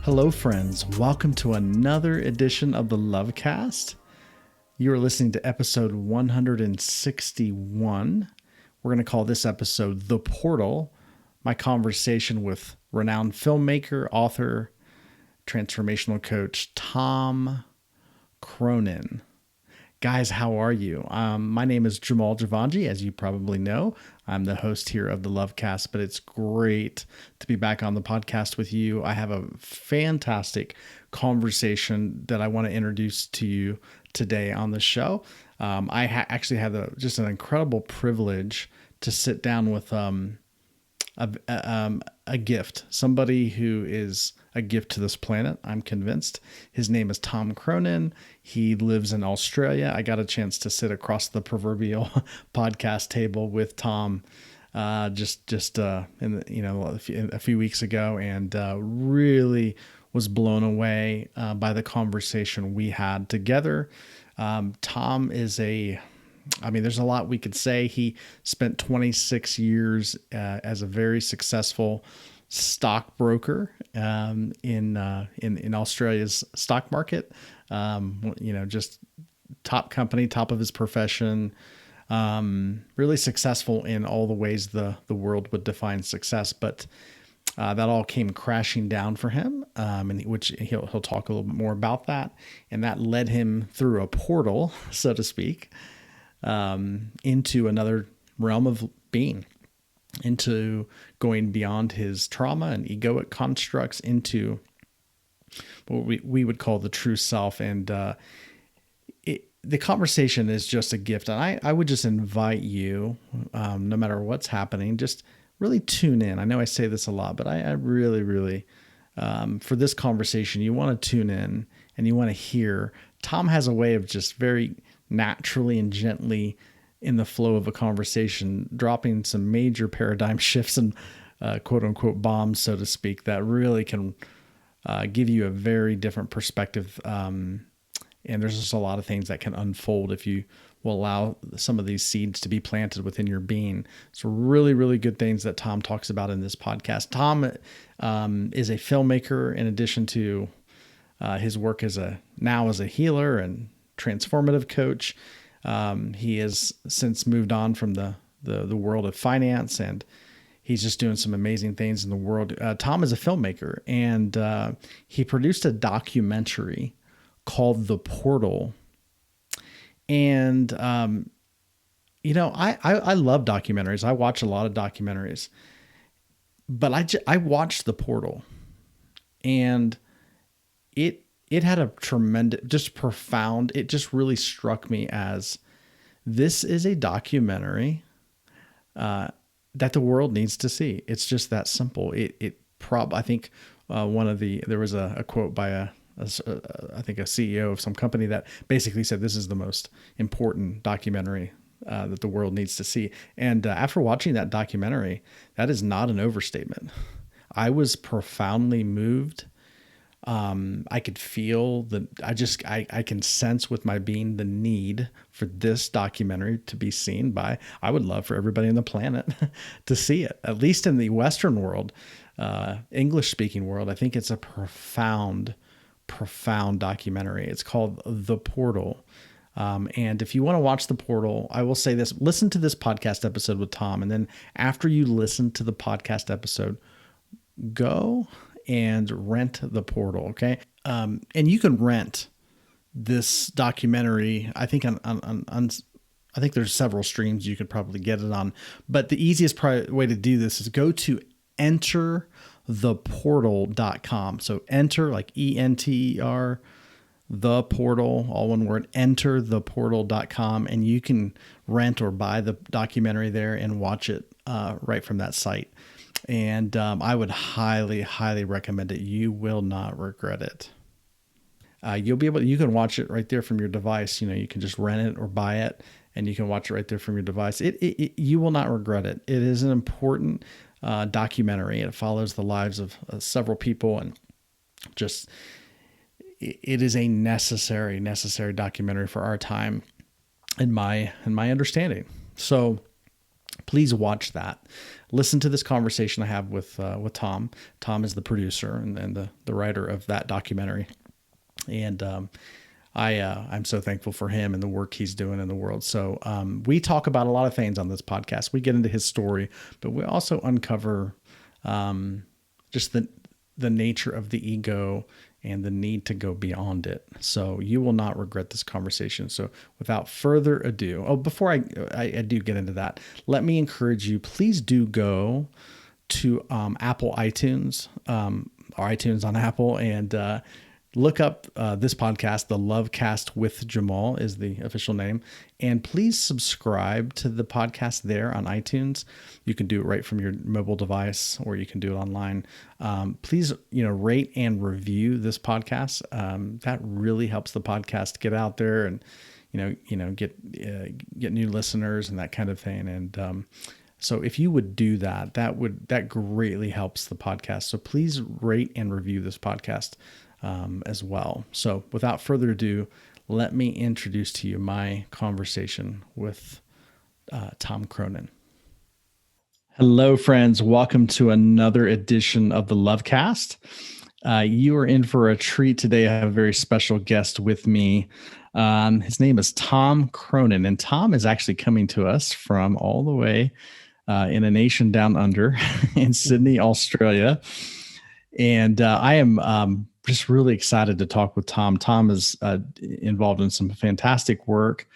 Hello, friends. Welcome to another edition of the Lovecast. You are listening to episode 161. We're going to call this episode The Portal, my conversation with renowned filmmaker, author, transformational coach, Tom Cronin. Guys, how are you? My name is Jamal, as you probably know. I'm the host here of the Lovecast, but it's great to be back on the podcast with you. I have a fantastic conversation that I want to introduce to you today on the show. I actually had just an incredible privilege to sit down with a gift, somebody who is a gift to this planet, I'm convinced. His name is Tom Cronin. He lives in Australia. I got a chance to sit across the proverbial podcast table with Tom a few weeks ago, and really was blown away by the conversation we had together. Tom is there's a lot we could say. He spent 26 years as a very successful stockbroker in Australia's stock market. Just top company, top of his profession. Really successful in all the ways the world would define success, but that all came crashing down for him, and which he'll talk a little bit more about that. And that led him through a portal, so to speak, into another realm of being, into going beyond his trauma and egoic constructs into what we would call the true self. And the conversation is just a gift. And I would just invite you, no matter what's happening, just really tune in. I know I say this a lot, but I really, for this conversation, you want to tune in and you want to hear. Tom has a way of just very naturally and gently, in the flow of a conversation, dropping some major paradigm shifts and quote unquote bombs, so to speak, that really can give you a very different perspective. And there's just a lot of things that can unfold if you will allow some of these seeds to be planted within your being. So really, really good things that Tom talks about in this podcast. Tom is a filmmaker, in addition to his work as a healer and transformative coach. He has since moved on from the world of finance, and he's just doing some amazing things in the world. Tom is a filmmaker, and he produced a documentary called The Portal. And, I love documentaries. I watch a lot of documentaries, but I watched The Portal, and it had a tremendous, just profound, it just really struck me as this is a documentary that the world needs to see. It's just that simple. I think there was a quote by a CEO of some company that basically said this is the most important documentary that the world needs to see. And after watching that documentary, that is not an overstatement. I was profoundly moved. I could feel I can sense with my being the need for this documentary to be seen by, I would love for everybody on the planet to see it, at least in the Western world, English speaking world. I think it's a profound documentary. It's called The Portal. And if you want to watch The Portal, I will say this, listen to this podcast episode with Tom. And then after you listen to the podcast episode, go and rent The Portal. Okay. And you can rent this documentary. I think I think there's several streams you could probably get it on, but the easiest way to do this is go to entertheportal.com. So enter, like ENTER, the portal, all one word, entertheportal.com. And you can rent or buy the documentary there and watch it right from that site. And I would highly, highly recommend it. You will not regret it. You can watch it right there from your device. You can just rent it or buy it, and you can watch it right there from your device. You will not regret it. It is an important documentary. It follows the lives of several people, and just it is a necessary documentary for our time, in my understanding. So please watch that. Listen to this conversation I have with Tom. Tom is the producer and the writer of that documentary. And I'm so thankful for him and the work he's doing in the world. So we talk about a lot of things on this podcast. We get into his story, but we also uncover just the nature of the ego and the need to go beyond it. So you will not regret this conversation. So without further ado, before I do get into that, let me encourage you, please do go to Apple iTunes, or iTunes on Apple, and look up this podcast. The Lovecast with Jamal is the official name. And please subscribe to the podcast there on iTunes. You can do it right from your mobile device, or you can do it online. Please, rate and review this podcast. That really helps the podcast get out there and, get new listeners and that kind of thing. And so if you would do that, that greatly helps the podcast. So please rate and review this podcast as well. So without further ado, let me introduce to you my conversation with Tom Cronin. Hello, friends. Welcome to another edition of the Lovecast. You are in for a treat today. I have a very special guest with me. His name is Tom Cronin, and Tom is actually coming to us from all the way in a nation down under in Sydney, Australia. And I am just really excited to talk with Tom. Tom is involved in some fantastic work.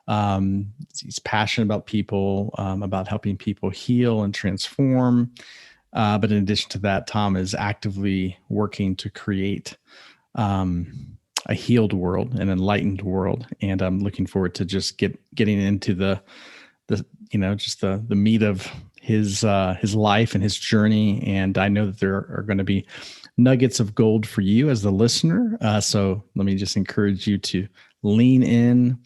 He's passionate about people, about helping people heal and transform. But in addition to that, Tom is actively working to create a healed world, an enlightened world. And I'm looking forward to just getting into the meat of his life and his journey. And I know that there are going to be nuggets of gold for you as the listener. So let me just encourage you to lean in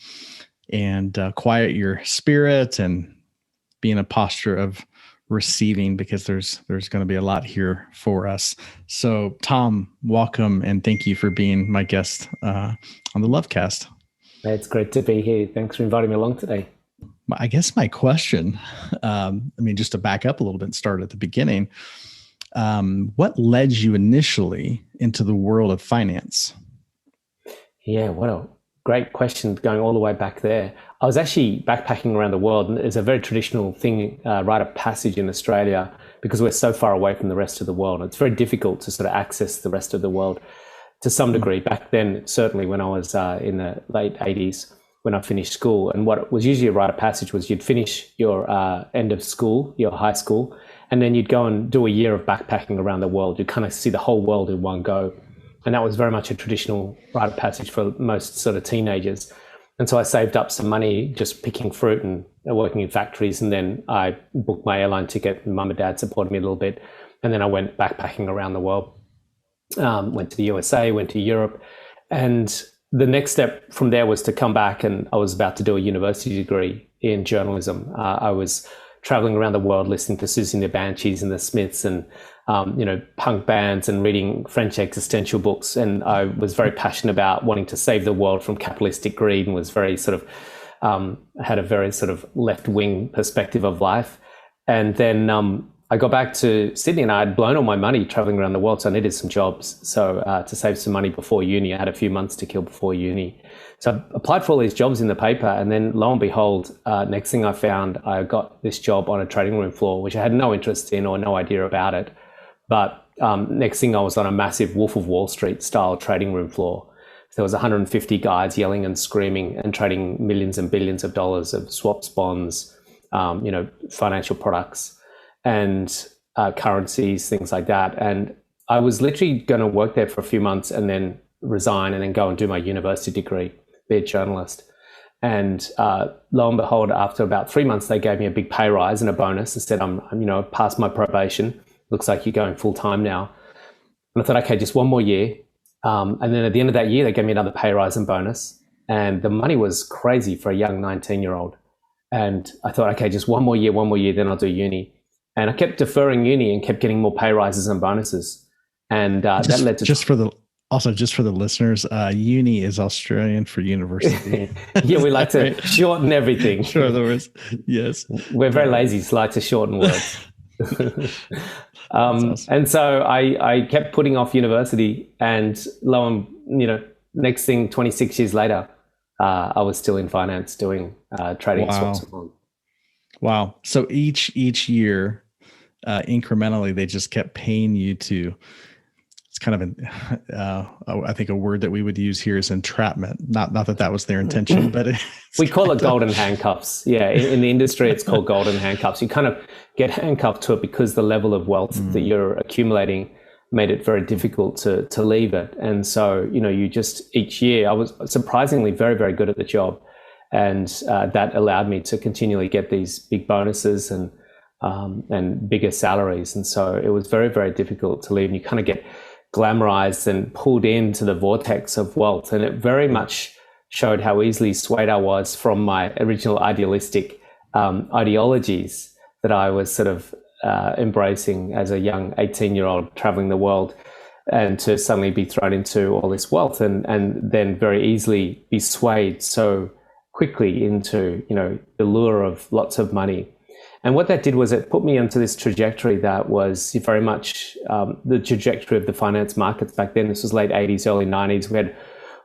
and quiet your spirit and be in a posture of receiving, because there's going to be a lot here for us. So Tom, welcome, and thank you for being my guest on the Lovecast. It's great to be here. Thanks for inviting me along today. I guess my question, just to back up a little bit and start at the beginning, what led you initially into the world of finance? Yeah, what a great question, going all the way back there. I was actually backpacking around the world, and it's a very traditional thing, rite of passage in Australia, because we're so far away from the rest of the world. It's very difficult to sort of access the rest of the world to some degree. Back then, certainly when I was in the late 80s, when I finished school. And what was usually a rite of passage was you'd finish your end of school, your high school, and then you'd go and do a year of backpacking around the world. You'd kind of see the whole world in one go. And that was very much a traditional rite of passage for most sort of teenagers. And so I saved up some money just picking fruit and working in factories. And then I booked my airline ticket, and mum and dad supported me a little bit. And then I went backpacking around the world, went to the USA, went to Europe. And the next step from there was to come back, and I was about to do a university degree in journalism. I was traveling around the world listening to Susie and the Banshees and the Smiths and, punk bands, and reading French existential books. And I was very passionate about wanting to save the world from capitalistic greed, and was very sort of, had a very sort of left-wing perspective of life. And then I got back to Sydney, and I had blown all my money traveling around the world. So I needed some jobs. So to save some money before uni, I had a few months to kill before uni. So I applied for all these jobs in the paper, and then lo and behold, next thing I found, I got this job on a trading room floor, which I had no interest in or no idea about it. But next thing I was on a massive Wolf of Wall Street style trading room floor. So there was 150 guys yelling and screaming and trading millions and billions of dollars of swaps, bonds, financial products and currencies, things like that. And I was literally going to work there for a few months and then resign and then go and do my university degree, be a journalist. And lo and behold, after about 3 months, they gave me a big pay rise and a bonus and said, I'm past my probation. Looks like you're going full time now. And I thought, okay, just one more year. And then at the end of that year, they gave me another pay rise and bonus. And the money was crazy for a young 19-year-old. And I thought, okay, just one more year, then I'll do uni. And I kept deferring uni and kept getting more pay rises and bonuses. And that led to... Just for the Also, just for the listeners, uni is Australian for university. Yeah, we Is like that to right? shorten everything. Sure, the words. Yes. We're very lazy, so like to shorten words. That's awesome. And so I kept putting off university, and lo and next thing, 26 years later, I was still in finance doing trading in Wow. Switzerland. Wow. So each year, incrementally, they just kept paying you to. It's kind of an, I think a word that we would use here is entrapment. Not that that was their intention, but it's We call kind it golden handcuffs. Yeah, in the industry, it's called golden handcuffs. You kind of get handcuffed to it because the level of wealth that you're accumulating made it very difficult to leave it. And so, you just each year, I was surprisingly very, very good at the job. And that allowed me to continually get these big bonuses and bigger salaries. And so it was very, very difficult to leave. And you kind of get glamorized and pulled into the vortex of wealth. And it very much showed how easily swayed I was from my original idealistic ideologies that I was sort of embracing as a young 18-year-old traveling the world, and to suddenly be thrown into all this wealth and then very easily be swayed so quickly into, the lure of lots of money. And what that did was it put me onto this trajectory that was very much the trajectory of the finance markets back then. This was late 80s, early 90s. We had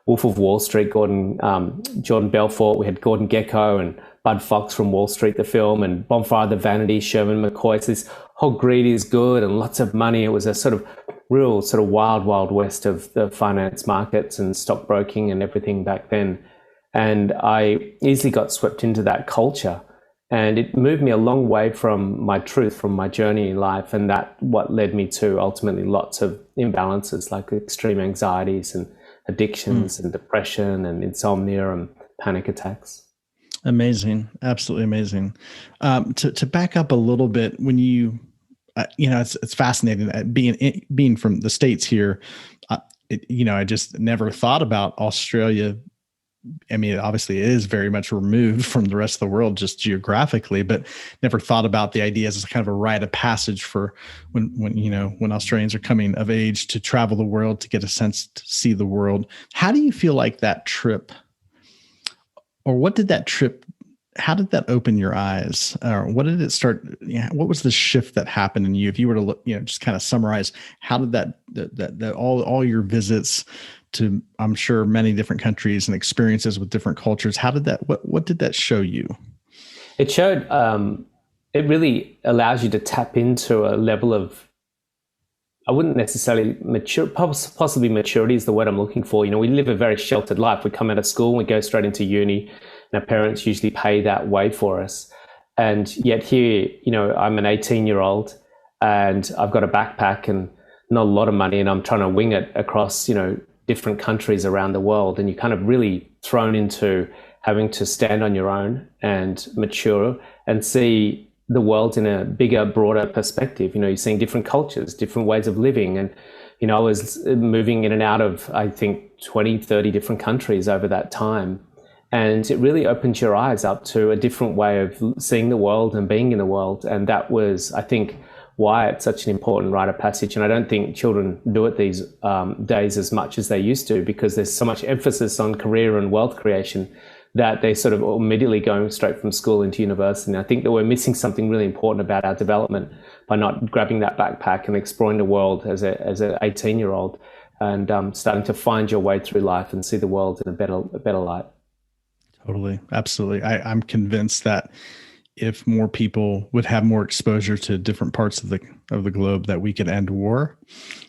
Wolf of Wall Street, Jordan Belfort. We had Gordon Gekko and Bud Fox from Wall Street, the film, and Bonfire of the Vanity, Sherman McCoy. So this whole greed is good and lots of money. It was a sort of real sort of wild, wild west of the finance markets and stockbroking and everything back then. And I easily got swept into that culture. And it moved me a long way from my truth, from my journey in life. And that what led me to ultimately lots of imbalances like extreme anxieties and addictions and depression and insomnia and panic attacks. Amazing. Absolutely amazing. To back up a little bit, when it's fascinating being from the States here. I just never thought about Australia. I mean, obviously it is very much removed from the rest of the world just geographically, but never thought about the idea as kind of a rite of passage for when Australians are coming of age to travel the world, to get a sense to see the world. How do you feel like that trip, or how did that open your eyes? What did it start? What was the shift that happened in you? If you were to look, just kind of summarize, how did that all your visits to, I'm sure, many different countries and experiences with different cultures, what did that show you? It showed, it really allows you to tap into a level of, I wouldn't necessarily possibly maturity is the word I'm looking for. We live a very sheltered life. We come out of school, we go straight into uni, and our parents usually pay that way for us. And yet here, I'm an 18-year-old and I've got a backpack and not a lot of money, and I'm trying to wing it across, different countries around the world. And you're kind of really thrown into having to stand on your own and mature and see the world in a bigger, broader perspective. You're seeing different cultures, different ways of living. And, I was moving in and out of, I think, 20, 30 different countries over that time. And it really opens your eyes up to a different way of seeing the world and being in the world. And that was, I think, why it's such an important rite of passage. And I don't think children do it these days as much as they used to, because there's so much emphasis on career and wealth creation that they're sort of immediately going straight from school into university. And I think that we're missing something really important about our development by not grabbing that backpack and exploring the world as an 18-year-old and starting to find your way through life and see the world in a better light. Totally. Absolutely. I'm convinced that if more people would have more exposure to different parts of the globe, that we could end war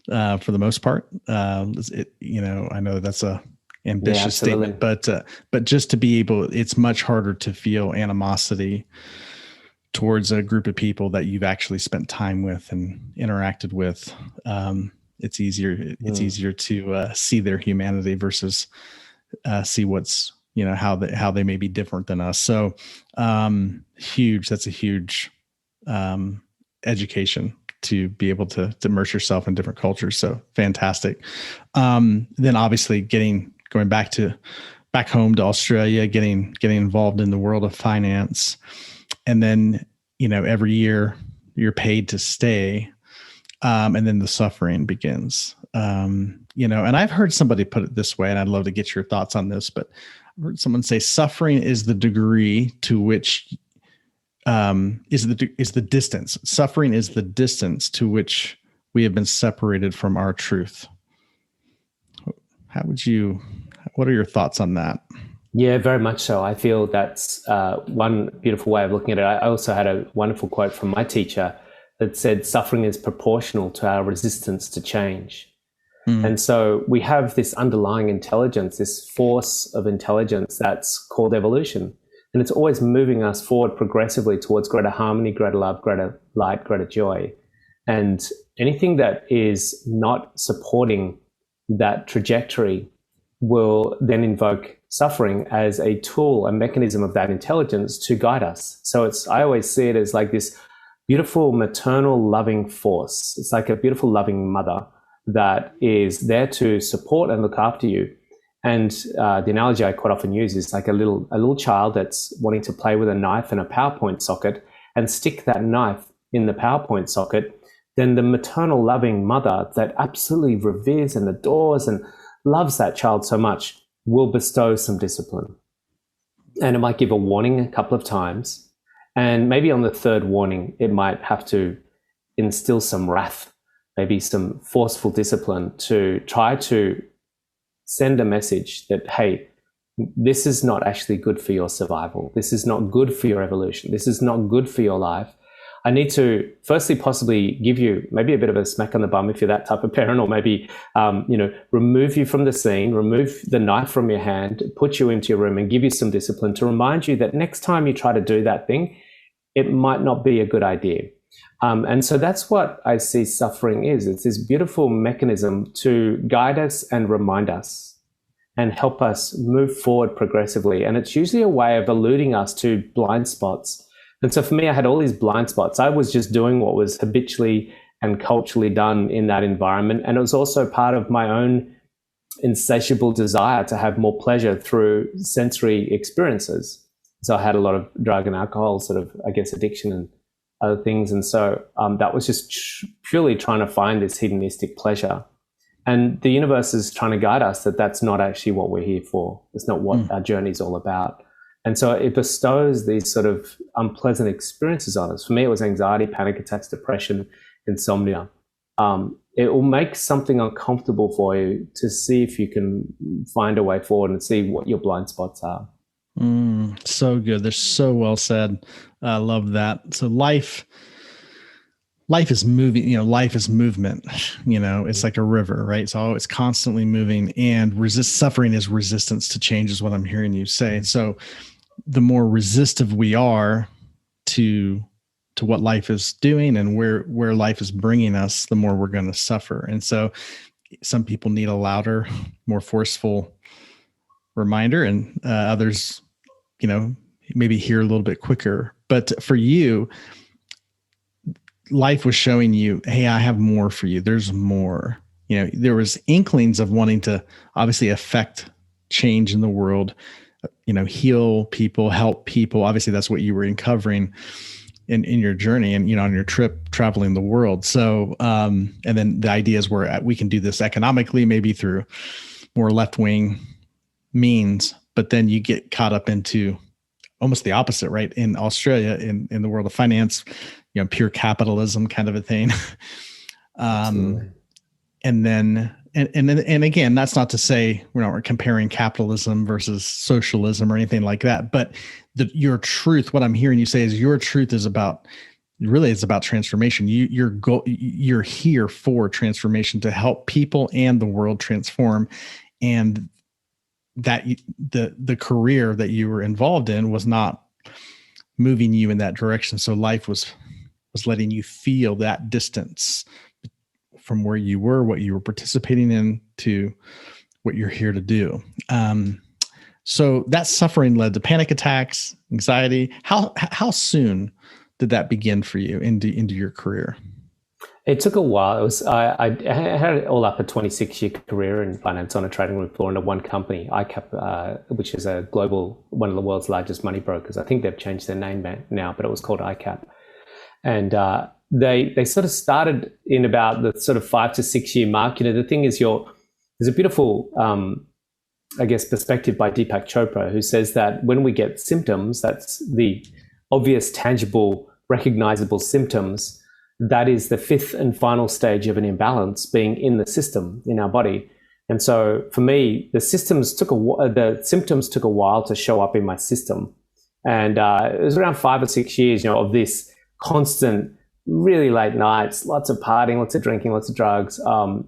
for the most part. I know that's a ambitious statement, but just to be able, it's much harder to feel animosity towards a group of people that you've actually spent time with and interacted with. It's easier to see their humanity versus see what's, how they may be different than us. So that's a huge education to be able to immerse yourself in different cultures. So fantastic. Then obviously going back home to Australia, getting involved in the world of finance. And then, every year you're paid to stay. And then the suffering begins. And I've heard somebody put it this way, and I'd love to get your thoughts on this, but I've heard someone say suffering is the degree to which is the distance. Suffering is the distance to which we have been separated from our truth. What are your thoughts on that? Yeah, very much so. I feel that's one beautiful way of looking at it. I also had a wonderful quote from my teacher that said, suffering is proportional to our resistance to change. And so we have this underlying intelligence, this force of intelligence that's called evolution. And it's always moving us forward progressively towards greater harmony, greater love, greater light, greater joy. And anything that is not supporting that trajectory will then invoke suffering as a tool, a mechanism of that intelligence to guide us. So I always see it as like this beautiful maternal loving force. It's like a beautiful loving mother that is there to support and look after you. And the analogy I quite often use is like a little child that's wanting to play with a knife and a PowerPoint socket and stick that knife in the PowerPoint socket. Then the maternal loving mother that absolutely reveres and adores and loves that child so much will bestow some discipline. And it might give a warning a couple of times. And maybe on the third warning, it might have to instill some wrath, maybe some forceful discipline to try to send a message that, hey, this is not actually good for your survival. This is not good for your evolution. This is not good for your life. I need to firstly possibly give you maybe a bit of a smack on the bum if you're that type of parent, or maybe, remove you from the scene, remove the knife from your hand, put you into your room and give you some discipline to remind you that next time you try to do that thing, it might not be a good idea. And so that's what I see suffering is. It's this beautiful mechanism to guide us and remind us and help us move forward progressively. And it's usually a way of eluding us to blind spots. And so for me, I had all these blind spots. I was just doing what was habitually and culturally done in that environment. And it was also part of my own insatiable desire to have more pleasure through sensory experiences. So I had a lot of drug and alcohol sort of, addiction and other things. And so that was just purely trying to find this hedonistic pleasure. And the universe is trying to guide us that that's not actually what we're here for. It's not what our journey is all about. And so it bestows these sort of unpleasant experiences on us. For me, it was anxiety, panic attacks, depression, insomnia. It will make something uncomfortable for you to see if you can find a way forward and see what your blind spots are. So good. They're so well said. I love that. So life is moving, life is movement, it's like a river, right? So it's constantly moving, and suffering is resistance to change is what I'm hearing you say. So the more resistive we are to what life is doing and where life is bringing us, the more we're going to suffer. And so some people need a louder, more forceful reminder, and others, maybe hear a little bit quicker. But for you, life was showing you, hey, I have more for you. There's more. There was inklings of wanting to obviously affect change in the world, heal people, help people. Obviously, that's what you were uncovering in your journey and, on your trip traveling the world. So, and then the ideas were we can do this economically, maybe through more left-wing means, but then you get caught up into almost the opposite, right? In Australia, in the world of finance, pure capitalism kind of a thing. And then again, that's not to say we're comparing capitalism versus socialism or anything like that, but your truth, what I'm hearing you say is your truth is about transformation. You're here for transformation, to help people and the world transform. And that the career that you were involved in was not moving you in that direction. So life was letting you feel that distance from where you were, what you were participating in, to what you're here to do. So that suffering led to panic attacks, anxiety. How soon did that begin for you into your career? It took a while. I had all up a 26-year career in finance on a trading room floor in one company, ICAP, which is a global, one of the world's largest money brokers. I think they've changed their name now, but it was called ICAP. And they sort of started in about the sort of 5 to 6 year mark. The thing is, there's a beautiful, I guess, perspective by Deepak Chopra, who says that when we get symptoms, that's the obvious, tangible, recognizable symptoms, that is the fifth and final stage of an imbalance being in the system, in our body. And so for me, the symptoms took a while to show up in my system. And it was around 5 or 6 years, of this constant, really late nights, lots of partying, lots of drinking, lots of drugs,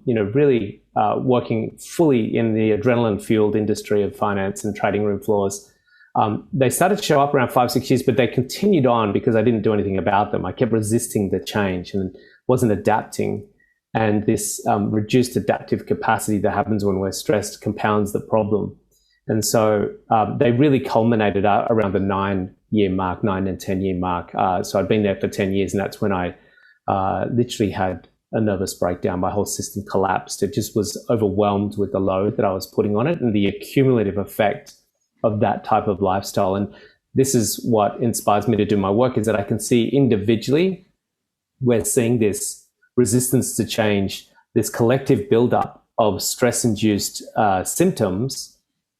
really working fully in the adrenaline-fueled industry of finance and trading room floors. They started to show up around 5, 6 years, but they continued on because I didn't do anything about them. I kept resisting the change and wasn't adapting. And this reduced adaptive capacity that happens when we're stressed compounds the problem. And so they really culminated around the 9 and 10 year mark. So I'd been there for 10 years, and that's when I literally had a nervous breakdown. My whole system collapsed. It just was overwhelmed with the load that I was putting on it and the accumulative effect of that type of lifestyle. And this is what inspires me to do my work, is that I can see individually we're seeing this resistance to change, this collective buildup of stress-induced symptoms.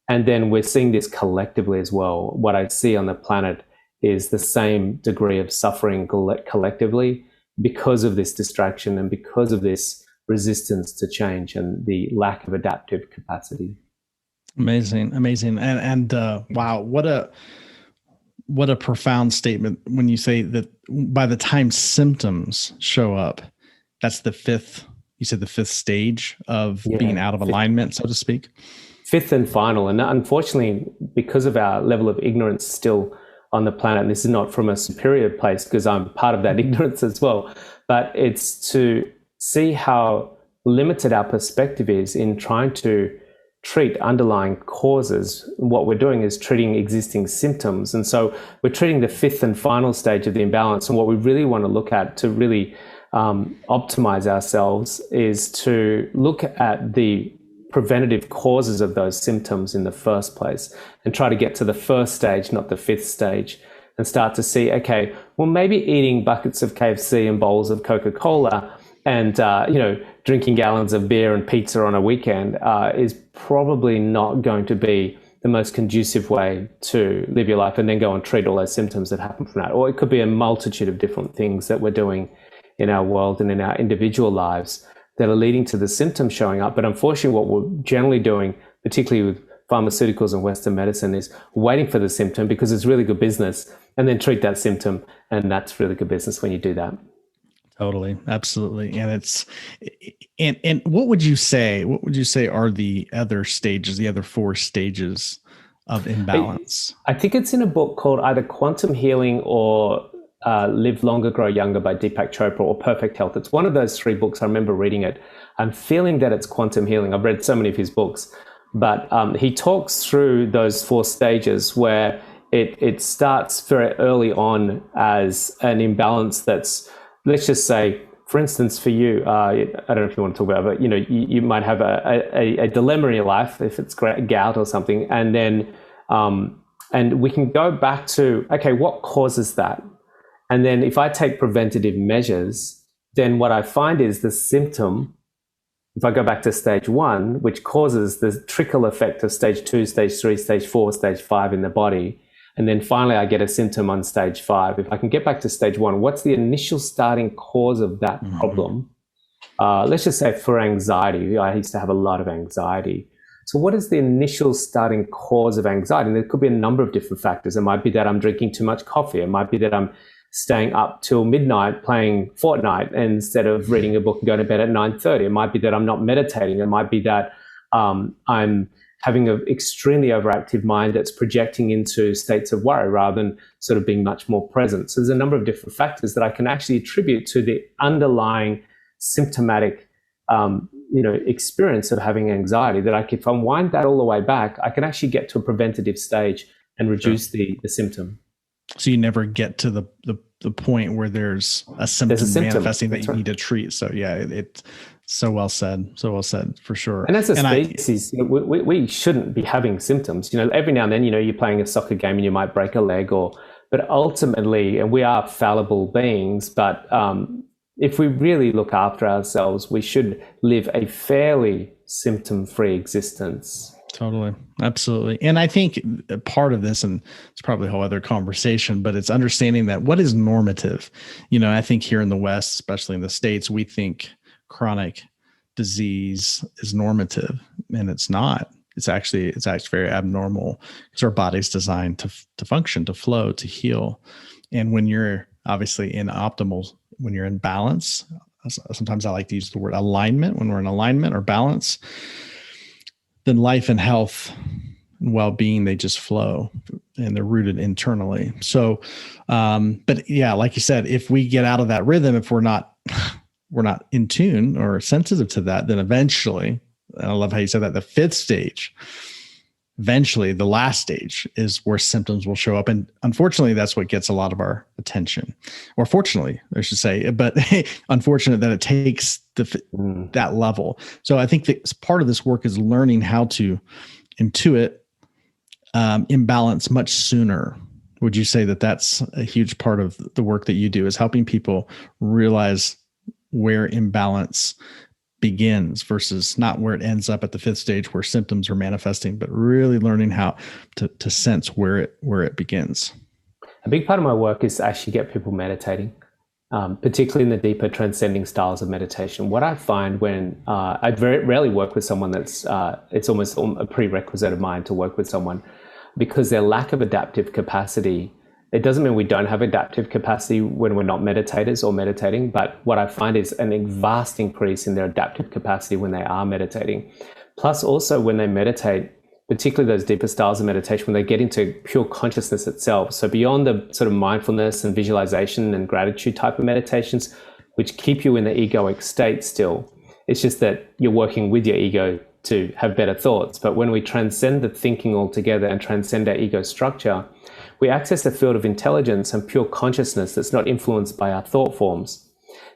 And then we're seeing this collectively as well. What I see on the planet is the same degree of suffering collectively because of this distraction and because of this resistance to change and the lack of adaptive capacity. Amazing. And wow, what a profound statement when you say that by the time symptoms show up, that's the fifth stage of being out of alignment, so to speak. Fifth and final. And unfortunately, because of our level of ignorance still on the planet, and this is not from a superior place because I'm part of that ignorance as well, but it's to see how limited our perspective is in trying to treat underlying causes. What we're doing is treating existing symptoms. And so we're treating the fifth and final stage of the imbalance. And what we really want to look at to really optimize ourselves is to look at the preventative causes of those symptoms in the first place and try to get to the first stage, not the fifth stage, and start to see, okay, well, maybe eating buckets of KFC and bowls of Coca-Cola and, drinking gallons of beer and pizza on a weekend is probably not going to be the most conducive way to live your life, and then go and treat all those symptoms that happen from that. Or it could be a multitude of different things that we're doing in our world and in our individual lives that are leading to the symptoms showing up. But unfortunately, what we're generally doing, particularly with pharmaceuticals and Western medicine, is waiting for the symptom because it's really good business, and then treat that symptom. And that's really good business when you do that. Totally. Absolutely. And what would you say are the other stages, the other 4 stages of imbalance? I think it's in a book called either Quantum Healing or Live Longer, Grow Younger by Deepak Chopra, or Perfect Health. It's one of those 3 books. I remember reading it. I'm feeling that it's Quantum Healing. I've read so many of his books, but he talks through those 4 stages where it starts very early on as an imbalance that's, let's just say, for instance, for you, I don't know if you want to talk about it, but you might have a dilemma in your life, if it's gout or something, and then and we can go back to, okay, what causes that? And then if I take preventative measures, then what I find is the symptom, if I go back to stage 1, which causes the trickle effect of stage 2, stage 3, stage 4, stage 5 in the body, and then finally I get a symptom on stage 5. If I can get back to stage 1, what's the initial starting cause of that problem? Let's just say for anxiety. I used to have a lot of anxiety. So what is the initial starting cause of anxiety? And there could be a number of different factors. It might be that I'm drinking too much coffee. It might be that I'm staying up till midnight playing Fortnite instead of reading a book and going to bed at 9:30. It might be that I'm not meditating. It might be that I'm having an extremely overactive mind that's projecting into states of worry rather than sort of being much more present. So there's a number of different factors that I can actually attribute to the underlying symptomatic experience of having anxiety, that if I wind that all the way back, I can actually get to a preventative stage and reduce the symptom. So you never get to the point where there's a symptom manifesting that you need to treat. So yeah, it's so well said for sure. And as a species, we shouldn't be having symptoms. Every now and then, you're playing a soccer game and you might break a leg, or But ultimately, and we are fallible beings, but if we really look after ourselves, we should live a fairly symptom-free existence. Totally. Absolutely. And I think part of this, and it's probably a whole other conversation, but it's understanding that what is normative. I think here in the West, especially in the States, we think chronic disease is normative, and it's not. It's actually very abnormal, because our body's designed to function, to flow, to heal. And when you're obviously when you're in balance, sometimes I like to use the word alignment, when we're in alignment or balance, then life and health and well-being, they just flow, and they're rooted internally. So, but yeah, like you said, if we get out of that rhythm, if we're not in tune or sensitive to that, then eventually, and I love how you said that, the fifth stage, eventually the last stage, is where symptoms will show up. And unfortunately, that's what gets a lot of our attention, or fortunately, I should say, but unfortunate that it takes that level. So I think that part of this work is learning how to intuit imbalance much sooner. Would you say that that's a huge part of the work that you do, is helping people realize where imbalance begins versus not where it ends up at the fifth stage where symptoms are manifesting, but really learning how to sense where it begins? A big part of my work is to actually get people meditating, particularly in the deeper transcending styles of meditation. What I find when I very rarely work with someone that's it's almost a prerequisite of mine to work with someone, because their lack of adaptive capacity. It doesn't mean we don't have adaptive capacity when we're not meditators or meditating, but what I find is a vast increase in their adaptive capacity when they are meditating. Plus also when they meditate, particularly those deeper styles of meditation, when they get into pure consciousness itself. So beyond the sort of mindfulness and visualization and gratitude type of meditations, which keep you in the egoic state still, it's just that you're working with your ego to have better thoughts. But when we transcend the thinking altogether and transcend our ego structure, we access a field of intelligence and pure consciousness that's not influenced by our thought forms.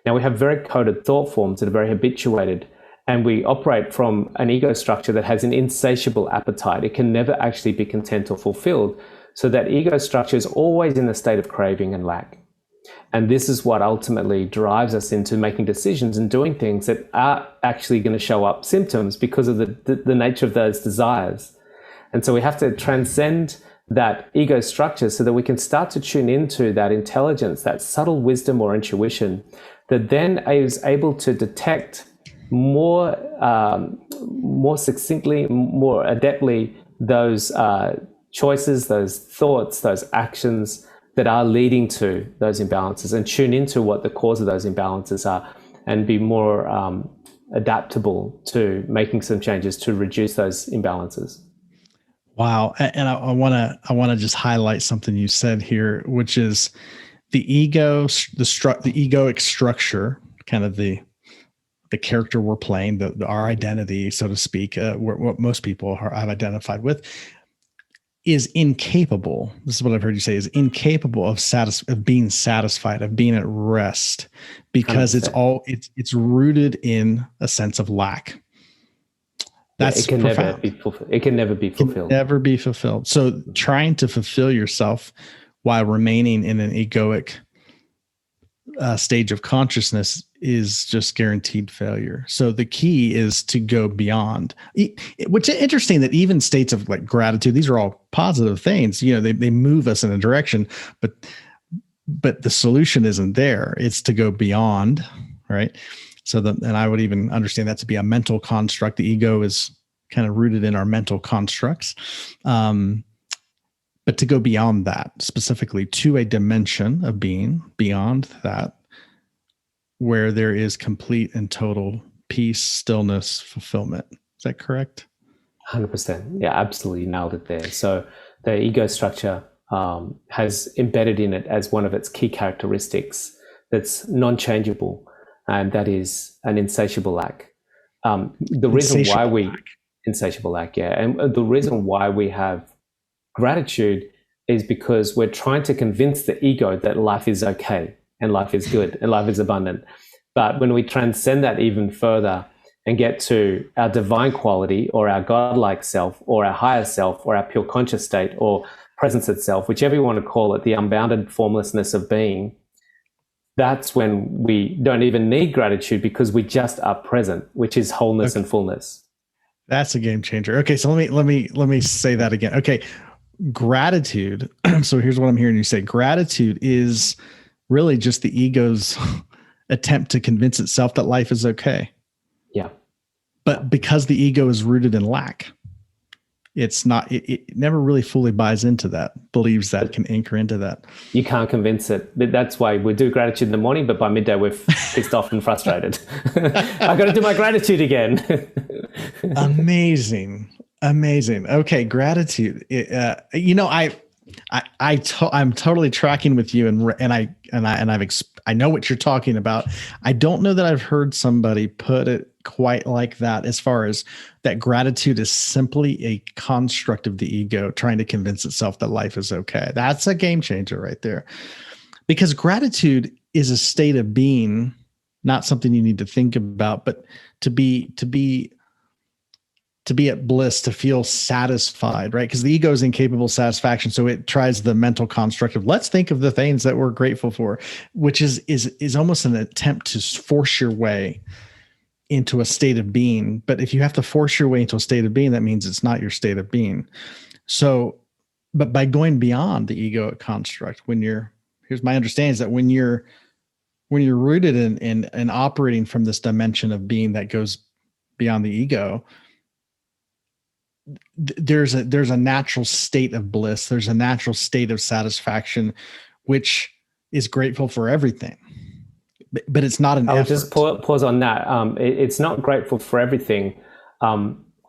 Now, we have very coded thought forms that are very habituated, and we operate from an ego structure that has an insatiable appetite. It can never actually be content or fulfilled. So that ego structure is always in a state of craving and lack. And this is what ultimately drives us into making decisions and doing things that are actually going to show up symptoms because of the nature of those desires. And so we have to transcend that ego structure so that we can start to tune into that intelligence, that subtle wisdom or intuition that then is able to detect more succinctly, more adeptly those choices, those thoughts, those actions that are leading to those imbalances, and tune into what the cause of those imbalances are, and be more adaptable to making some changes to reduce those imbalances. Wow. And I want to just highlight something you said here, which is the ego, the egoic structure, kind of the character we're playing, our identity, so to speak, what most people I've identified with, is incapable. This is what I've heard you say, is incapable of being satisfied, of being at rest, because 100%. it's rooted in a sense of lack. That's profound. It can never be fulfilled. Never be fulfilled. So trying to fulfill yourself while remaining in an egoic stage of consciousness is just guaranteed failure. So the key is to go beyond. Which is interesting that even states of like gratitude, these are all positive things. They move us in a direction, but the solution isn't there. It's to go beyond, right? And I would even understand that to be a mental construct. The ego is kind of rooted in our mental constructs. But to go beyond that, specifically to a dimension of being beyond that, where there is complete and total peace, stillness, fulfillment. Is that correct? 100%. Yeah, absolutely nailed it there. So the ego structure has embedded in it as one of its key characteristics that's non-changeable, and that is an insatiable lack. The reason why we insatiable lack, yeah, and the reason why we have gratitude is because we're trying to convince the ego that life is okay and life is good and life is abundant. But when we transcend that even further, and get to our divine quality or our godlike self or our higher self or our pure conscious state or presence itself, whichever you want to call it, the unbounded formlessness of being, that's when we don't even need gratitude because we just are present, which is wholeness and fullness. That's a game changer. Okay, so let me say that again. Okay, gratitude. So here's what I'm hearing you say. Gratitude is really just the ego's attempt to convince itself that life is okay. Yeah. But because the ego is rooted in lack, it's not, it never really fully buys into that, believes that, can anchor into that. You can't convince it. But that's why we do gratitude in the morning, but by midday we're pissed off and frustrated. I got to do my gratitude again. Amazing. Okay, gratitude. I'm totally tracking with you, I know what you're talking about. I don't know that I've heard somebody put it quite like that, as far as that gratitude is simply a construct of the ego trying to convince itself that life is okay. That's a game changer right there, because gratitude is a state of being, not something you need to think about, but to be at bliss, to feel satisfied, right? Because the ego is incapable of satisfaction. So it tries the mental construct of, let's think of the things that we're grateful for, which is almost an attempt to force your way into a state of being. But if you have to force your way into a state of being, that means it's not your state of being. So, but by going beyond the egoic construct, here's my understanding, is that when you're rooted in operating from this dimension of being that goes beyond the ego, there's a natural state of bliss. There's a natural state of satisfaction, which is grateful for everything. But it's not an effort. I'll just pause on that. It's not grateful for everything.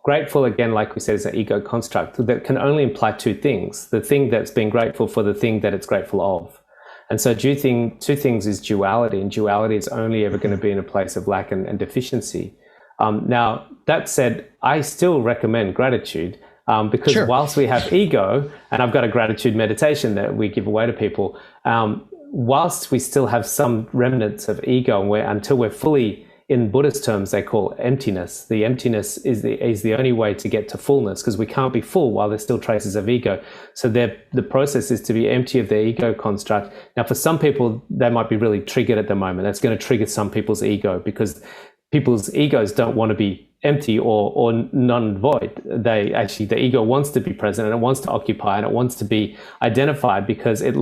Grateful, again, like we said, is an ego construct that can only imply two things: the thing that's being grateful for, the thing that it's grateful of. And so two things is duality, and duality is only ever going to be in a place of lack and deficiency. Now, that said, I still recommend gratitude because Sure. Whilst we have ego, and I've got a gratitude meditation that we give away to people, whilst we still have some remnants of ego, and until we're fully, in Buddhist terms, they call emptiness. The emptiness is the only way to get to fullness, because we can't be full while there's still traces of ego. So the process is to be empty of their ego construct. Now, for some people, they might be really triggered at the moment. That's going to trigger some people's ego, because people's egos don't want to be empty or non-void. The ego wants to be present, and it wants to occupy, and it wants to be identified, because that's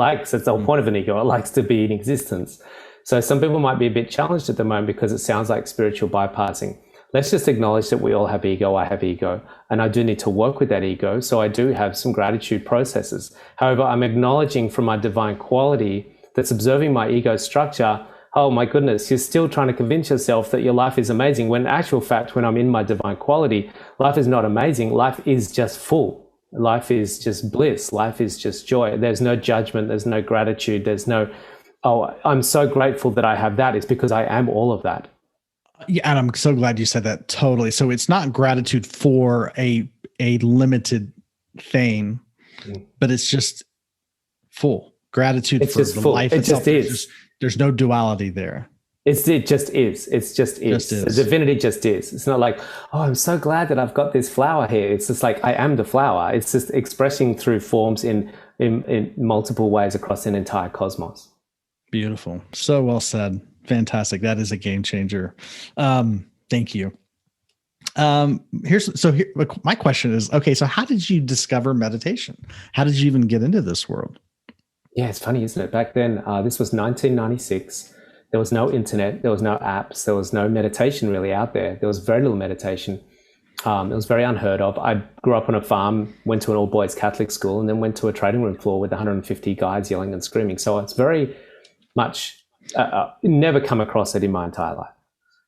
the whole point of an ego. It likes to be in existence. So some people might be a bit challenged at the moment because it sounds like spiritual bypassing. Let's just acknowledge that we all have ego. I have ego, and I do need to work with that ego. So I do have some gratitude processes. However, I'm acknowledging from my divine quality that's observing my ego structure, oh my goodness, you're still trying to convince yourself that your life is amazing, when in actual fact, when I'm in my divine quality, life is not amazing. Life is just full. Life is just bliss. Life is just joy. There's no judgment. There's no gratitude. There's no, oh, I'm so grateful that I have that. It's because I am all of that. Yeah, and I'm so glad you said that. Totally. So it's not gratitude for a limited thing, but it's just full gratitude. It's for just the full. life It itself. just is. There's no duality there. It just is. It's just is. The divinity just is. It's not like, oh, I'm so glad that I've got this flower here. It's just like, I am the flower. It's just expressing through forms in multiple ways across an entire cosmos. Beautiful. So well said. Fantastic. That is a game changer. Thank you. My question is, okay, so how did you discover meditation? How did you even get into this world? Yeah, it's funny, isn't it? Back then, this was 1996. There was no internet. There was no apps. There was no meditation really out there. There was very little meditation. It was very unheard of. I grew up on a farm, went to an all-boys Catholic school, and then went to a trading room floor with 150 guys yelling and screaming. So it's very much never come across it in my entire life.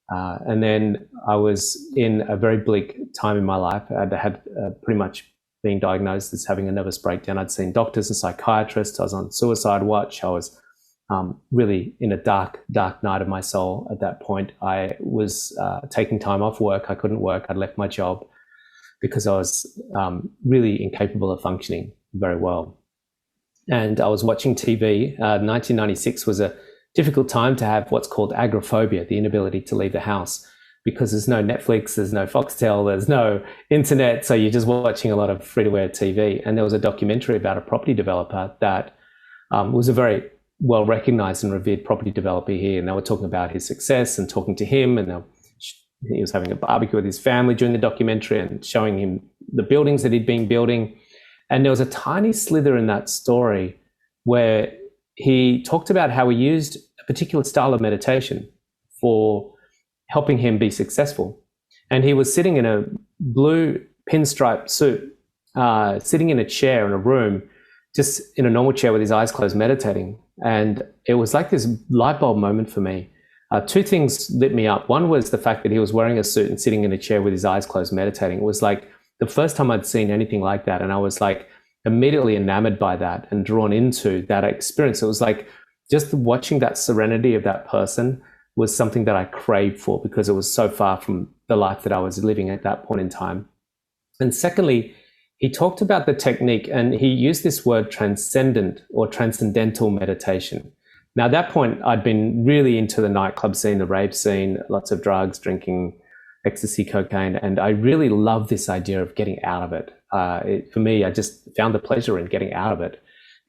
And then I was in a very bleak time in my life. I had pretty much being diagnosed as having a nervous breakdown. I'd seen doctors and psychiatrists. I was on suicide watch. I was really in a dark night of my soul at that point. I was taking time off work. I couldn't work. I'd left my job because I was really incapable of functioning very well. And I was watching TV. 1996 was a difficult time to have what's called agoraphobia, the inability to leave the house. because there's no Netflix, there's no Foxtel, there's no internet. So you're just watching a lot of free-to-air TV. And there was a documentary about a property developer that was a very well-recognized and revered property developer here. And they were talking about his success and talking to him. And he was having a barbecue with his family during the documentary and showing him the buildings that he'd been building. And there was a tiny slither in that story where he talked about how he used a particular style of meditation for helping him be successful. And he was sitting in a blue pinstripe suit, sitting in a chair in a room, just in a normal chair with his eyes closed, meditating. And it was like this light bulb moment for me. Two things lit me up. One was the fact that he was wearing a suit and sitting in a chair with his eyes closed, meditating. It was like the first time I'd seen anything like that. And I was like immediately enamored by that and drawn into that experience. It was like just watching that serenity of that person was something that I craved for, because it was so far from the life that I was living at that point in time. And secondly, he talked about the technique, and he used this word transcendent or transcendental meditation. Now, at that point, I'd been really into the nightclub scene, the rave scene, lots of drugs, drinking, ecstasy, cocaine, and I really loved this idea of getting out of it. For me, I just found the pleasure in getting out of it,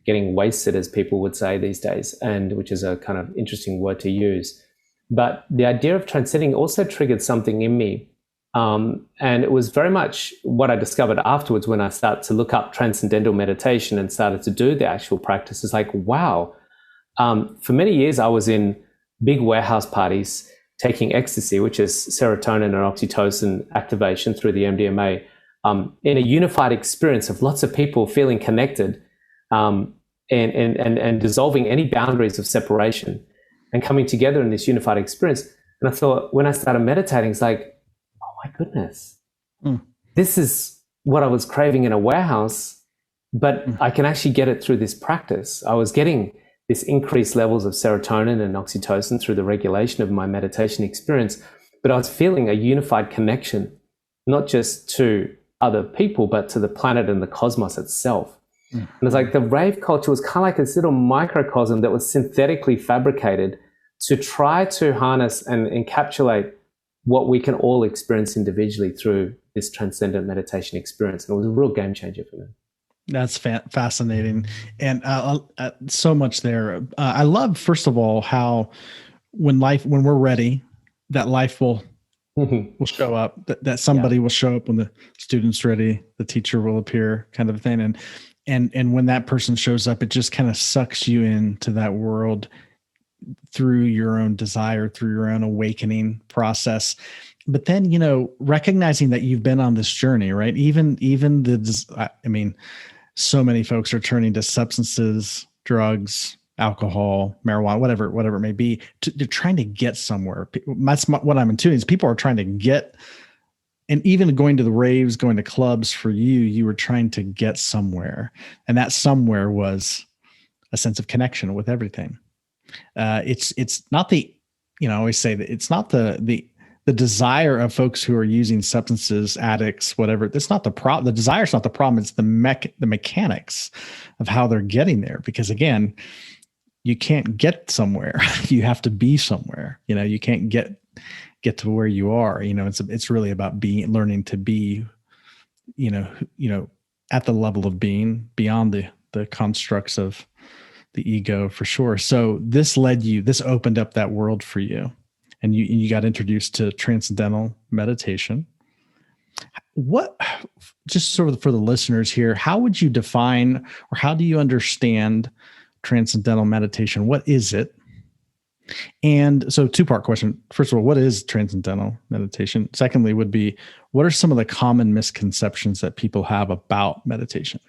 getting wasted, as people would say these days, and which is a kind of interesting word to use. But the idea of transcending also triggered something in me. And it was very much what I discovered afterwards when I started to look up transcendental meditation and started to do the actual practice. It's like, wow. For many years, I was in big warehouse parties taking ecstasy, which is serotonin and oxytocin activation through the MDMA, in a unified experience of lots of people feeling connected and dissolving any boundaries of separation and coming together in this unified experience. And I thought, when I started meditating, it's like, oh my goodness, this is what I was craving in a warehouse, but I can actually get it through this practice. I was getting this increased levels of serotonin and oxytocin through the regulation of my meditation experience, but I was feeling a unified connection, not just to other people, but to the planet and the cosmos itself. And it's like the rave culture was kind of like this little microcosm that was synthetically fabricated to try to harness and encapsulate what we can all experience individually through this transcendent meditation experience. And it was a real game changer for me. That's fascinating. And so much there. I love, first of all, how when we're ready, that life will show up, that somebody will show up when the student's ready, the teacher will appear, kind of thing. And when that person shows up, it just kind of sucks you into that world through your own desire, through your own awakening process. But then, recognizing that you've been on this journey, right? Even so many folks are turning to substances, drugs, alcohol, marijuana, whatever it may be. They're trying to get somewhere. That's what I'm intuiting is people are trying to get. And even going to the raves, going to clubs, for you were trying to get somewhere. And that somewhere was a sense of connection with everything. It's not the, I always say that it's not the desire of folks who are using substances, addicts, whatever. That's not the problem. The desire is not the problem. It's the mechanics of how they're getting there. Because again, you can't get somewhere. You have to be somewhere. You can't get to where you are. It's really about learning to be, at the level of being beyond the constructs of the ego, for sure. So this opened up that world for you, and you got introduced to transcendental meditation. What, just sort of for the listeners here, how would you define, or how do you understand transcendental meditation? What is it? And so, two-part question. First of all, what is transcendental meditation? Secondly, would be, what are some of the common misconceptions that people have about meditation?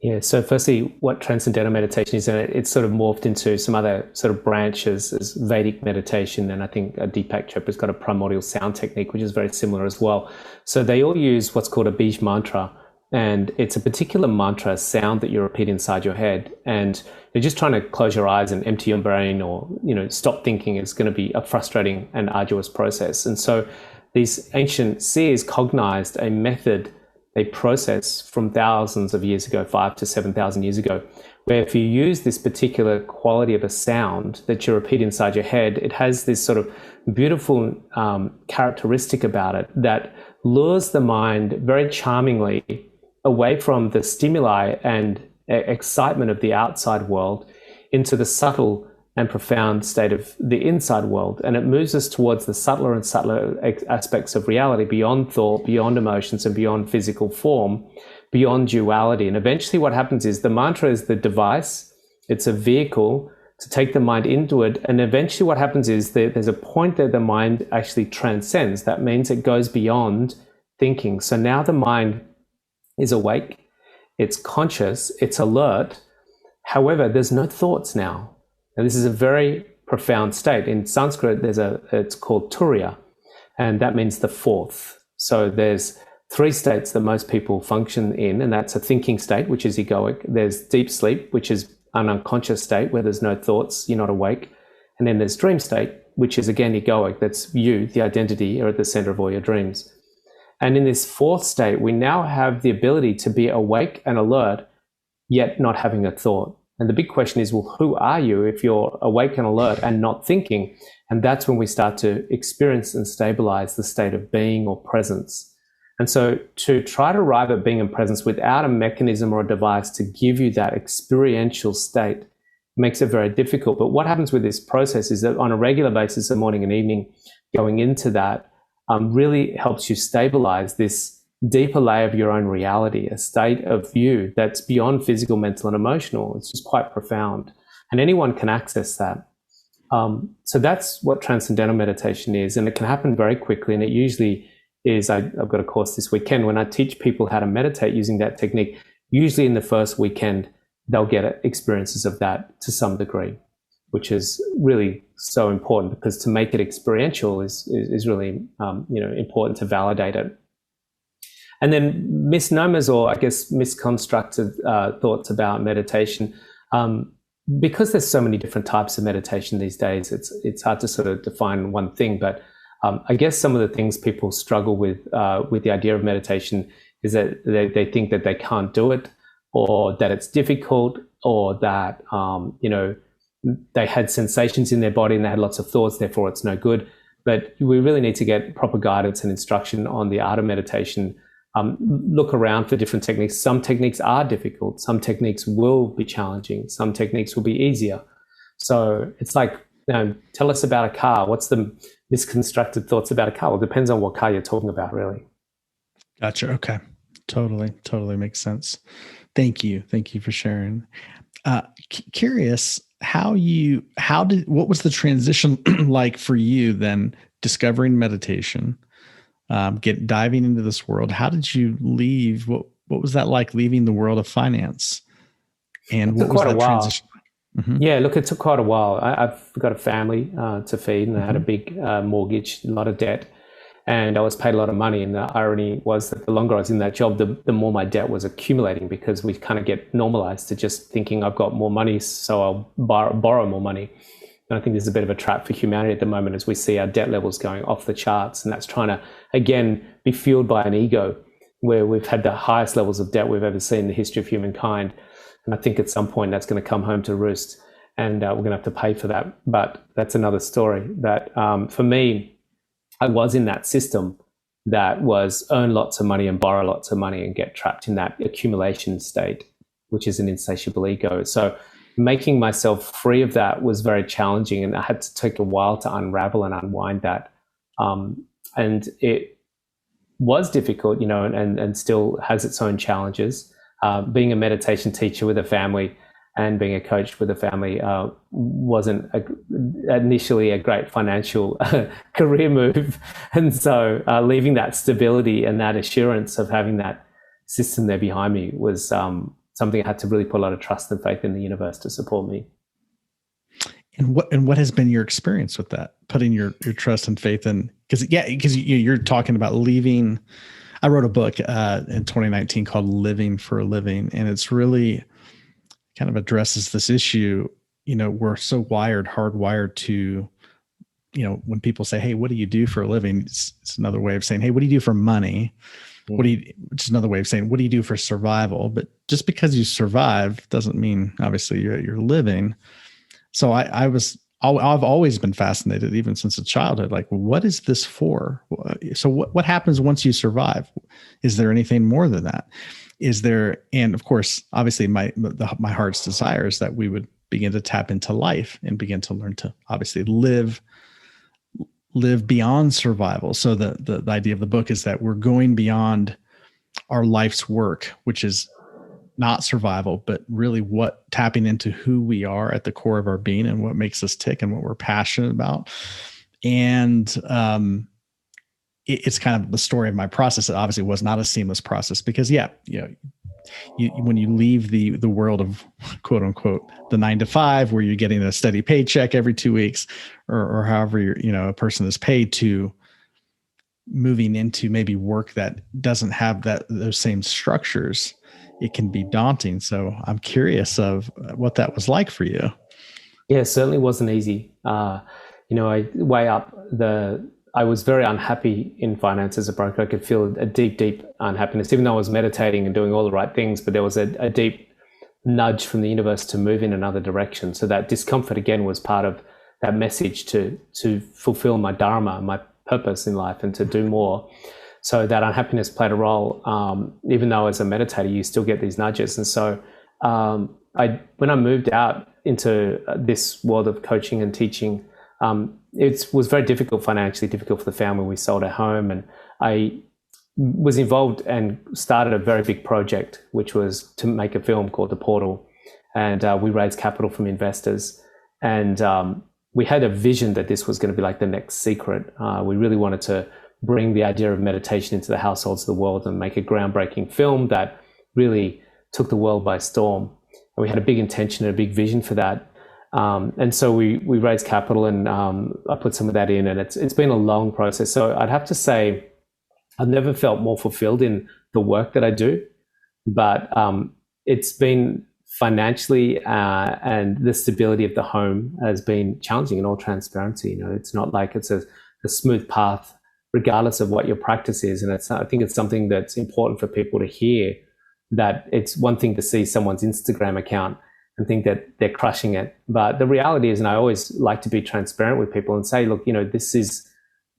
Yeah. So firstly, what transcendental meditation is, and it's sort of morphed into some other sort of branches as Vedic meditation. And I think Deepak Chopra's got a primordial sound technique, which is very similar as well. So they all use what's called a Bij mantra. And it's a particular mantra sound that you repeat inside your head. And you're just trying to close your eyes and empty your brain, or, stop thinking. Is going to be a frustrating and arduous process. And so these ancient seers cognized a method, a process from thousands of years ago, 5 to 7,000 years ago, where if you use this particular quality of a sound that you repeat inside your head, it has this sort of beautiful characteristic about it that lures the mind very charmingly away from the stimuli and excitement of the outside world into the subtle and profound state of the inside world. And it moves us towards the subtler and subtler aspects of reality, beyond thought, beyond emotions, and beyond physical form, beyond duality. And eventually what happens is the mantra is the device. It's a vehicle to take the mind into it. And eventually what happens is there's a point that the mind actually transcends. That means it goes beyond thinking. So now the mind is awake, it's conscious, it's alert. However, there's no thoughts now. And this is a very profound state. In Sanskrit, it's called Turiya, and that means the fourth. So there's 3 states that most people function in, and that's a thinking state, which is egoic. There's deep sleep, which is an unconscious state where there's no thoughts, you're not awake. And then there's dream state, which is again egoic. That's you, the identity, are at the center of all your dreams. And in this 4th state, we now have the ability to be awake and alert, yet not having a thought. And the big question is, well, who are you if you're awake and alert and not thinking? And that's when we start to experience and stabilize the state of being or presence. And so to try to arrive at being in presence without a mechanism or a device to give you that experiential state makes it very difficult. But what happens with this process is that on a regular basis, the morning and evening, going into that really helps you stabilize this deeper layer of your own reality, a state of you that's beyond physical, mental, and emotional. It's just quite profound. And anyone can access that. So that's what transcendental meditation is. And it can happen very quickly. And it usually is, I've got a course this weekend when I teach people how to meditate using that technique. Usually in the first weekend, they'll get experiences of that to some degree, which is really so important, because to make it experiential is really important to validate it. And then misnomers, or I guess misconstructed thoughts about meditation. Because there's so many different types of meditation these days, it's hard to sort of define one thing. But I guess some of the things people struggle with the idea of meditation is that they think that they can't do it, or that it's difficult, or that they had sensations in their body and they had lots of thoughts, therefore it's no good. But we really need to get proper guidance and instruction on the art of meditation. Look around for different techniques. Some techniques are difficult. Some techniques will be challenging. Some techniques will be easier. So it's like, tell us about a car. What's the misconstructed thoughts about a car? Well, it depends on what car you're talking about, really. Gotcha. Okay. Totally makes sense. Thank you for sharing. Curious what was the transition like for you then, discovering meditation, diving into this world? How did you leave? What was that like, leaving the world of finance? And what was that transition like? Mm-hmm. Yeah, look, it took quite a while. I've got a family to feed, and I had a big mortgage, a lot of debt, and I was paid a lot of money. And the irony was that the longer I was in that job, the more my debt was accumulating, because we kind of get normalized to just thinking I've got more money, so I'll borrow more money. And I think there's a bit of a trap for humanity at the moment as we see our debt levels going off the charts. And that's trying to, again, be fueled by an ego, where we've had the highest levels of debt we've ever seen in the history of humankind. And I think at some point that's going to come home to roost, and we're going to have to pay for that. But that's another story. That for me, I was in that system that was earn lots of money and borrow lots of money and get trapped in that accumulation state, which is an insatiable ego. So making myself free of that was very challenging, and I had to take a while to unravel and unwind that. And it was difficult, and still has its own challenges. Being a meditation teacher with a family and being a coach with a family wasn't initially a great financial career move. And so leaving that stability and that assurance of having that system there behind me was something I had to really put a lot of trust and faith in the universe to support me. And what has been your experience with that? Putting your trust and faith in, because you're talking about leaving. I wrote a book in 2019 called Living for a Living, and it's really kind of addresses this issue. We're so hardwired to, when people say, hey, what do you do for a living? It's another way of saying, hey, what do you do for money? which is another way of saying, what do you do for survival? But just because you survive doesn't mean obviously you're living. So I've always been fascinated, even since a childhood, like, what is this for? So what happens once you survive? Is there anything more than that? Is there, and of course, obviously my heart's desire is that we would begin to tap into life and begin to learn to obviously live beyond survival. So the idea of the book is that we're going beyond our life's work, which is not survival, but really tapping into who we are at the core of our being and what makes us tick and what we're passionate about. And it's kind of the story of my process. It obviously was not a seamless process because when you leave the world of quote unquote the 9 to 5, where you're getting a steady paycheck every 2 weeks or however a person is paid, to moving into maybe work that doesn't have those same structures, it can be daunting. So I'm curious of what that was like for you. Yeah, it certainly wasn't easy. I was very unhappy in finance as a broker. I could feel a deep, deep unhappiness, even though I was meditating and doing all the right things, but there was a deep nudge from the universe to move in another direction. So that discomfort, again, was part of that message to fulfill my dharma, my purpose in life, and to do more. So that unhappiness played a role. Even though as a meditator, you still get these nudges. And so when I moved out into this world of coaching and teaching, it was very difficult, financially difficult for the family. We sold our home, and I was involved and started a very big project, which was to make a film called The Portal. And we raised capital from investors. And we had a vision that this was going to be like the next Secret. We really wanted to bring the idea of meditation into the households of the world and make a groundbreaking film that really took the world by storm. And we had a big intention and a big vision for that. And so we raised capital, and I put some of that in, and it's been a long process. So I'd have to say I've never felt more fulfilled in the work that I do, but it's been financially and the stability of the home has been challenging in all transparency. It's not like it's a smooth path, regardless of what your practice is. And I think it's something that's important for people to hear, that it's one thing to see someone's Instagram account and think that they're crushing it. But the reality is, and I always like to be transparent with people and say, look, this is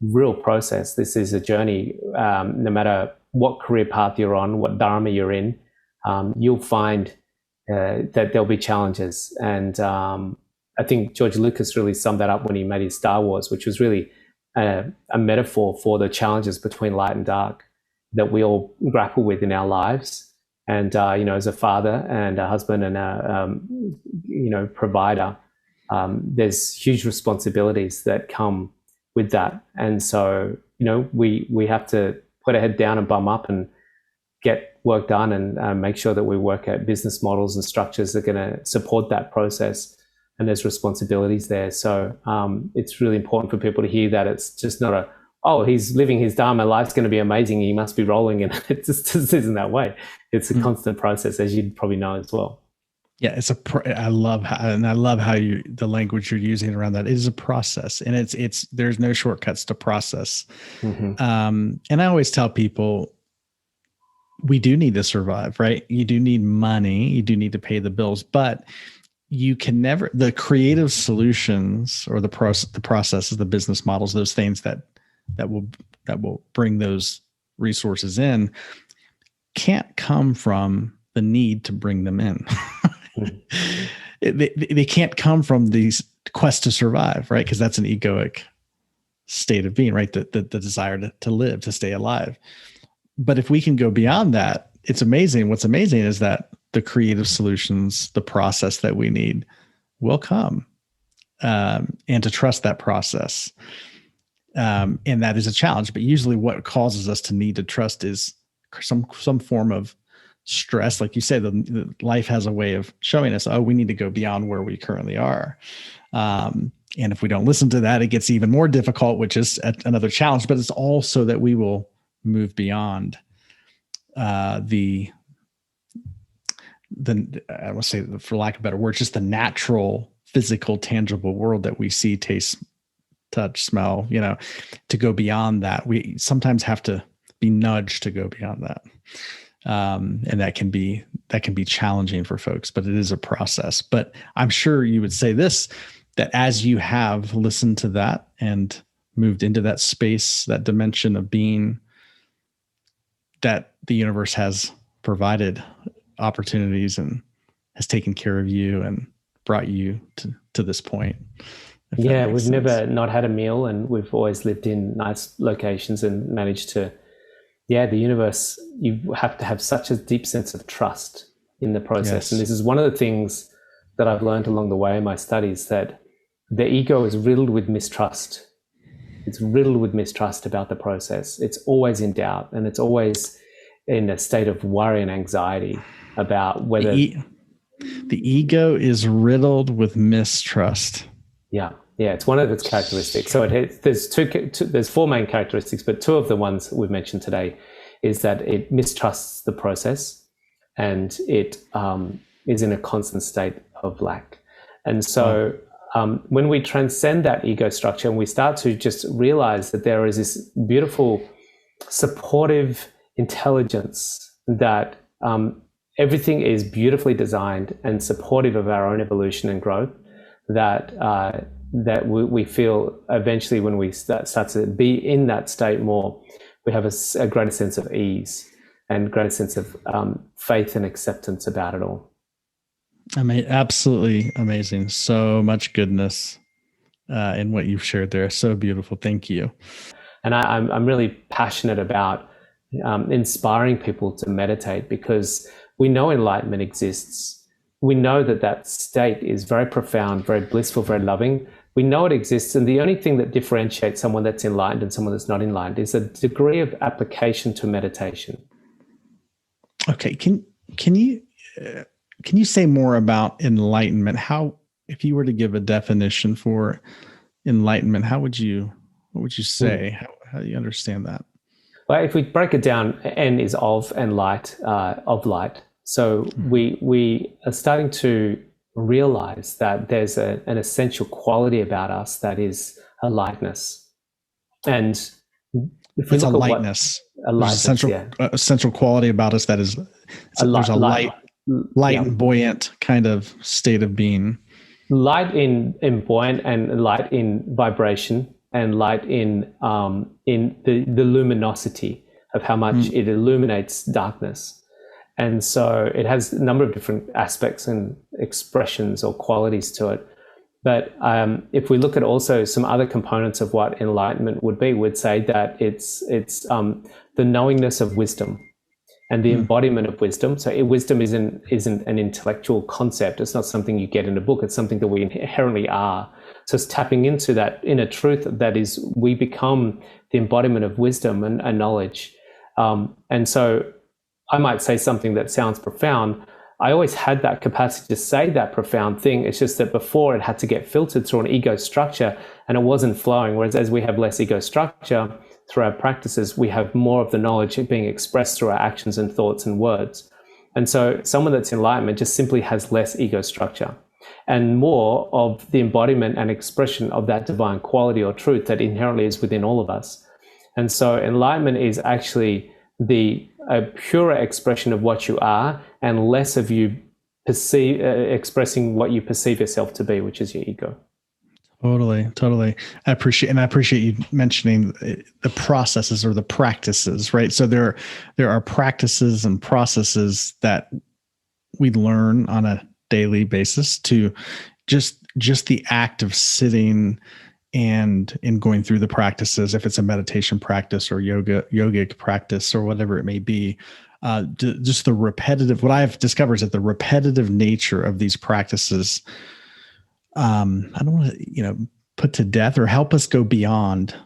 real process. This is a journey. No matter what career path you're on, what dharma you're in, you'll find that there'll be challenges. And I think George Lucas really summed that up when he made his Star Wars, which was really a metaphor for the challenges between light and dark that we all grapple with in our lives. And, as a father and a husband and a provider, there's huge responsibilities that come with that. And so, we have to put our head down and bum up and get work done and make sure that we work at business models and structures that are going to support that process. And there's responsibilities there. So it's really important for people to hear that it's just not he's living his dharma, life's going to be amazing, he must be rolling, and it just isn't that way. It's a constant process, as you'd probably know as well. Yeah, I love how the language you're using around that. It is a process, and there's no shortcuts to process. Mm-hmm. And I always tell people, we do need to survive, right? You do need money, you do need to pay the bills, but you can never, the creative solutions or the processes, the business models, those things that will bring those resources in, can't come from the need to bring them in. They can't come from these quest to survive, right? Because that's an egoic state of being, right? The desire to live, to stay alive. But if we can go beyond that, it's amazing. What's amazing is that the creative solutions, the process that we need will come, and to trust that process. And that is a challenge, but usually what causes us to need to trust is some form of stress. Like you say, the life has a way of showing us, we need to go beyond where we currently are. And if we don't listen to that, it gets even more difficult, which is another challenge, but it's also that we will move beyond I will say, for lack of a better word, just the natural, physical, tangible world that we see, taste, touch, smell, to go beyond that. We sometimes have to be nudged to go beyond that. And that can be challenging for folks, but it is a process. But I'm sure you would say this, that as you have listened to that and moved into that space, that dimension of being, that the universe has provided opportunities and has taken care of you and brought you to this point. Yeah, we've never not had a meal, and we've always lived in nice locations and managed to, the universe, you have to have such a deep sense of trust in the process. Yes. And this is one of the things that I've learned along the way in my studies, that the ego is riddled with mistrust. It's riddled with mistrust about the process. It's always in doubt, and it's always in a state of worry and anxiety about whether... The ego is riddled with mistrust. Yeah, it's one of its characteristics. So there's four main characteristics, but two of the ones we've mentioned today is that it mistrusts the process, and it is in a constant state of lack. And so when we transcend that ego structure and we start to just realize that there is this beautiful, supportive intelligence, that everything is beautifully designed and supportive of our own evolution and growth, that we feel eventually, when we start to be in that state more, we have a greater sense of ease and greater sense of faith and acceptance about it all. I mean, absolutely amazing. So much goodness in what you've shared there. So beautiful. Thank you. And I'm really passionate about inspiring people to meditate, because we know enlightenment exists. We know that state is very profound, very blissful, very loving. We know it exists, and the only thing that differentiates someone that's enlightened and someone that's not enlightened is a degree of application to meditation. Okay, can you say more about enlightenment? How, if you were to give a definition for enlightenment, what would you say? How do you understand that? Well, if we break it down, N is of, and light, of light. So we are starting to realize that there's an essential quality about us that is a lightness. And if it's a lightness, essential quality about us that is, there's a light and buoyant kind of state of being. Light in buoyant, and light in vibration, and light in the luminosity of how much it illuminates darkness. And so it has a number of different aspects and expressions or qualities to it. But if we look at also some other components of what enlightenment would be, we'd say that it's the knowingness of wisdom and the embodiment of wisdom. So wisdom isn't an intellectual concept. It's not something you get in a book. It's something that we inherently are. So it's tapping into that inner truth that is, we become the embodiment of wisdom and knowledge. And so I might say something that sounds profound. I always had that capacity to say that profound thing. It's just that before it had to get filtered through an ego structure and it wasn't flowing. Whereas as we have less ego structure through our practices, we have more of the knowledge being expressed through our actions and thoughts and words. And so someone that's enlightenment just simply has less ego structure and more of the embodiment and expression of that divine quality or truth that inherently is within all of us. And so enlightenment is actually a purer expression of what you are, and less of you expressing what you perceive yourself to be, which is your ego. Totally. I appreciate you mentioning the processes or the practices, right? So there are practices and processes that we learn on a daily basis to just the act of sitting and in going through the practices, if it's a meditation practice or yogic practice or whatever it may be, just the repetitive, what I've discovered is that the repetitive nature of these practices, I don't want to, put to death or help us go beyond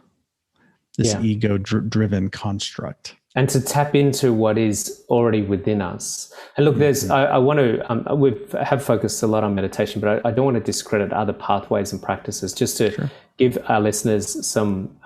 this ego driven construct. And to tap into what is already within us. And look, I want to, we have focused a lot on meditation, but I don't want to discredit other pathways and practices, just to give our listeners some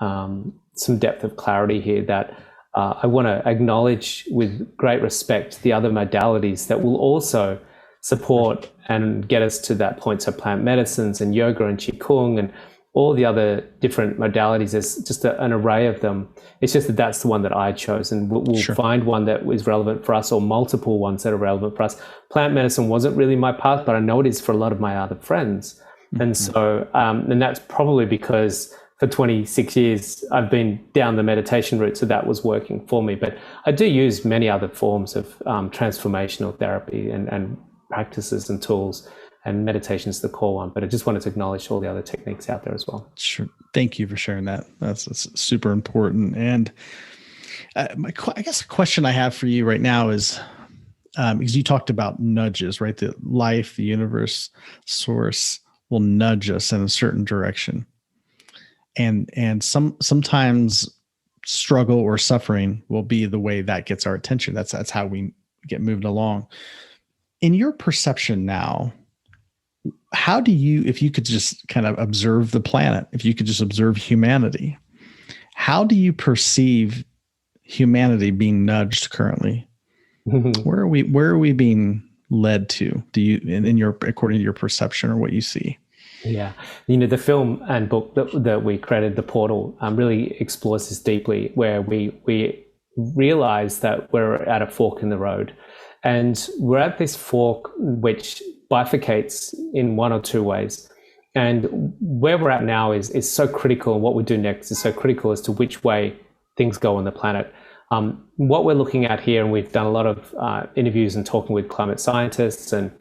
depth of clarity here, that I want to acknowledge with great respect the other modalities that will also support and get us to that point. So plant medicines and yoga and qigong and all the other different modalities, there's just an array of them. It's just that that's the one that I chose, and we'll Sure. find one that is relevant for us, or multiple ones that are relevant for us. Plant medicine wasn't really my path, but I know it is for a lot of my other friends. And so, and that's probably because for 26 years, I've been down the meditation route, so that was working for me. But I do use many other forms of transformational therapy and practices and tools, and meditation is the core one. But I just wanted to acknowledge all the other techniques out there as well. Sure. Thank you for sharing that. That's super important. And I guess a question I have for you right now is, because you talked about nudges, right? The life, the universe, source will nudge us in a certain direction. And sometimes struggle or suffering will be the way that gets our attention. That's how we get moved along. In your perception now, how do you, if you could just kind of observe the planet, if you could just observe humanity, how do you perceive humanity being nudged currently? Where are we being led to? Do you, in your, according to your perception or what you see? Yeah, the film and book that we created, The Portal, really explores this deeply, where we realize that we're at a fork in the road, and we're at this fork which bifurcates in one or two ways. And where we're at now is so critical, and what we do next is so critical as to which way things go on the planet. What we're looking at here, and we've done a lot of interviews and talking with climate scientists and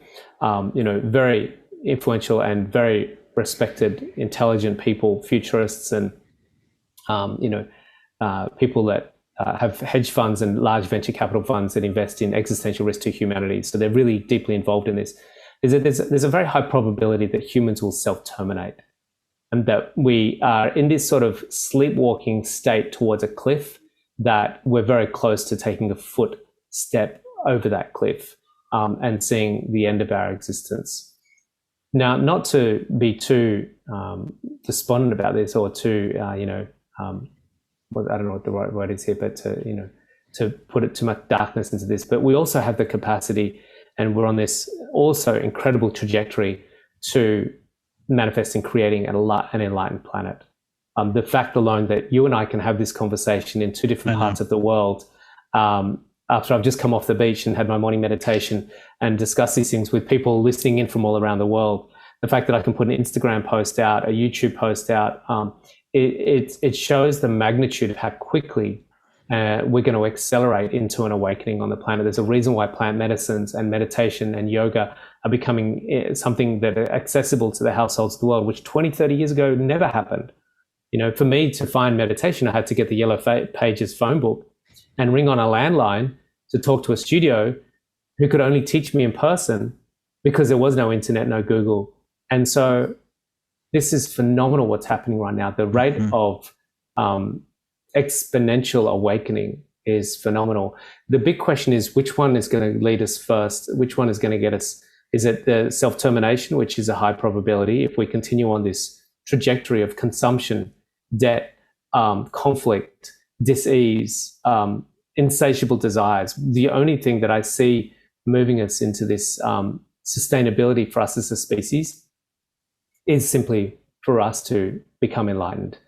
very influential and very respected, intelligent people, futurists, and people that have hedge funds and large venture capital funds that invest in existential risk to humanity. So they're really deeply involved in this. Is that there's a very high probability that humans will self-terminate, and that we are in this sort of sleepwalking state towards a cliff, that we're very close to taking a footstep over that cliff and seeing the end of our existence. Now, not to be too despondent about this, or too, I don't know what the right word is here, but to put it too much darkness into this, but we also have the capacity, and we're on this also incredible trajectory to manifest in creating an enlightened planet. The fact alone that you and I can have this conversation in two different parts of the world, after I've just come off the beach and had my morning meditation and discuss these things with people listening in from all around the world, the fact that I can put an Instagram post out, a YouTube post out, it shows the magnitude of how quickly we're going to accelerate into an awakening on the planet. There's a reason why plant medicines and meditation and yoga are becoming something that are accessible to the households of the world, which 20, 30 years ago never happened. For me to find meditation, I had to get the Yellow Pages phone book and ring on a landline to talk to a studio who could only teach me in person, because there was no internet, no Google. And so this is phenomenal what's happening right now. The rate of exponential awakening is phenomenal. The big question is, which one is going to lead us first? Which one is going to get us? Is it the self-termination, which is a high probability if we continue on this trajectory of consumption, debt, conflict, dis-ease, insatiable desires? The only thing that I see moving us into this sustainability for us as a species is simply for us to become enlightened,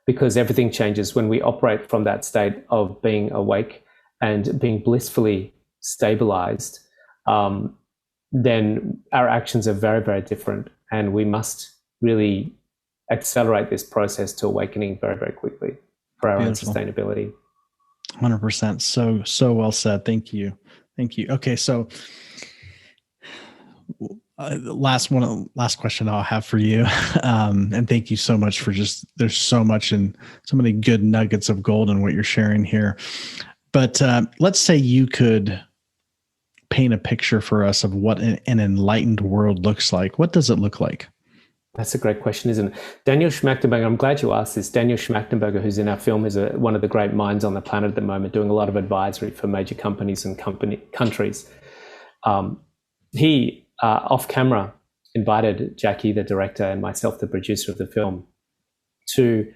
because everything changes when we operate from that state of being awake and being blissfully stabilized. Then our actions are very, very different, and we must really accelerate this process to awakening very, very quickly for our own sustainability. 100%. So well said. Thank you. Okay. So last question I'll have for you. And thank you so much for there's so much and so many good nuggets of gold in what you're sharing here. But let's say you could paint a picture for us of what an enlightened world looks like. What does it look like? That's a great question, isn't it? Daniel Schmachtenberger, I'm glad you asked this. Daniel Schmachtenberger, who's in our film, is one of the great minds on the planet at the moment, doing a lot of advisory for major companies and countries. He, off camera, invited Jackie, the director, and myself, the producer of the film, to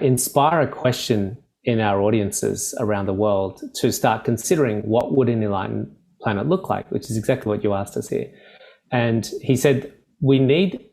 inspire a question in our audiences around the world to start considering what would an enlightened planet look like, which is exactly what you asked us here. And he said, we need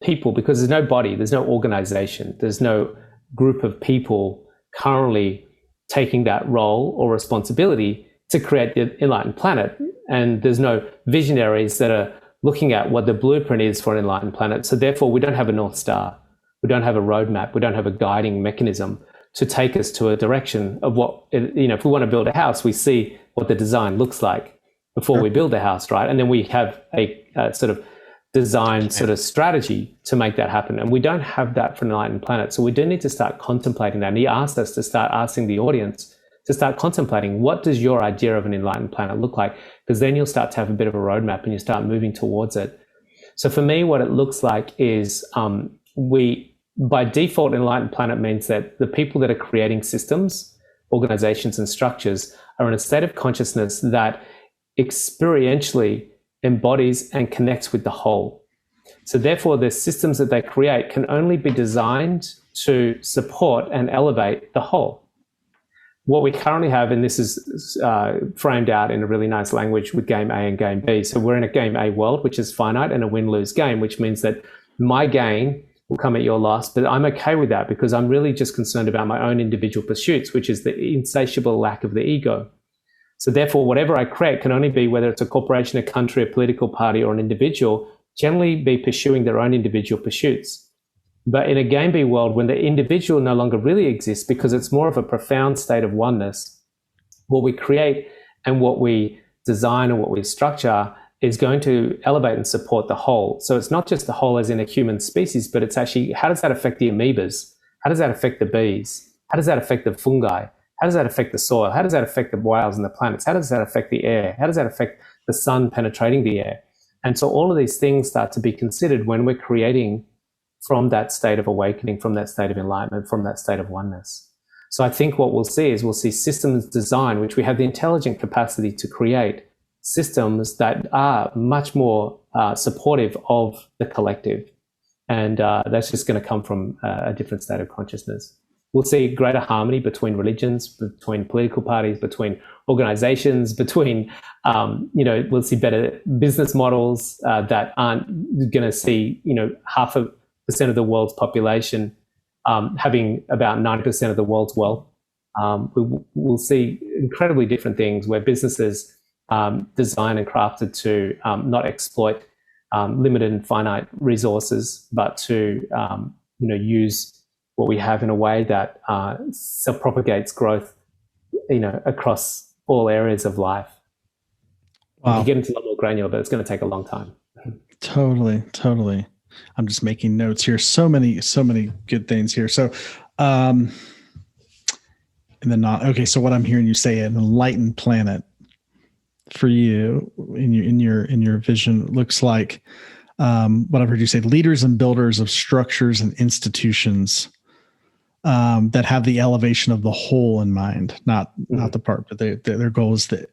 people, because there's no body, there's no organization, there's no group of people currently taking that role or responsibility to create the enlightened planet. And there's no visionaries that are looking at what the blueprint is for an enlightened planet. So therefore, we don't have a North Star. We don't have a roadmap. We don't have a guiding mechanism to take us to a direction of what, if we want to build a house, we see what the design looks like before we build the house, right? And then we have a sort of design sort of strategy to make that happen. And we don't have that for an enlightened planet. So we do need to start contemplating that. And he asked us to start asking the audience to start contemplating, what does your idea of an enlightened planet look like? Because then you'll start to have a bit of a roadmap and you start moving towards it. So for me, what it looks like is by default, enlightened planet means that the people that are creating systems, organizations, and structures are in a state of consciousness that experientially embodies and connects with the whole. So therefore, the systems that they create can only be designed to support and elevate the whole. What we currently have, and this is framed out in a really nice language with game A and game B. So we're in a game A world, which is finite, and a win-lose game, which means that my gain will come at your loss, but I'm okay with that because I'm really just concerned about my own individual pursuits, which is the insatiable lack of the ego. So therefore, whatever I create can only be, whether it's a corporation, a country, a political party, or an individual, generally be pursuing their own individual pursuits. But in a game B world, when the individual no longer really exists because it's more of a profound state of oneness, what we create and what we design and what we structure is going to elevate and support the whole. So it's not just the whole as in a human species, but it's actually, how does that affect the amoebas? How does that affect the bees? How does that affect the fungi? How does that affect the soil? How does that affect the whales and the planets? How does that affect the air? How does that affect the sun penetrating the air? And so all of these things start to be considered when we're creating from that state of awakening, from that state of enlightenment, from that state of oneness. So I think what we'll see systems design, which we have the intelligent capacity to create systems that are much more supportive of the collective. And that's just going to come from a different state of consciousness. We'll see greater harmony between religions, between political parties, between organizations, between, we'll see better business models that aren't going to see, 0.5% of the world's population having about 90% of the world's wealth. We'll see incredibly different things where businesses designed and crafted to not exploit limited and finite resources, but to use what we have in a way that propagates growth, across all areas of life. Wow. You get into a lot more granular, but it's going to take a long time. Totally. I'm just making notes here. So many good things here. So, so what I'm hearing you say, an enlightened planet for you in your vision looks like, what I've heard you say, leaders and builders of structures and institutions that have the elevation of the whole in mind, not the part, but their goal is the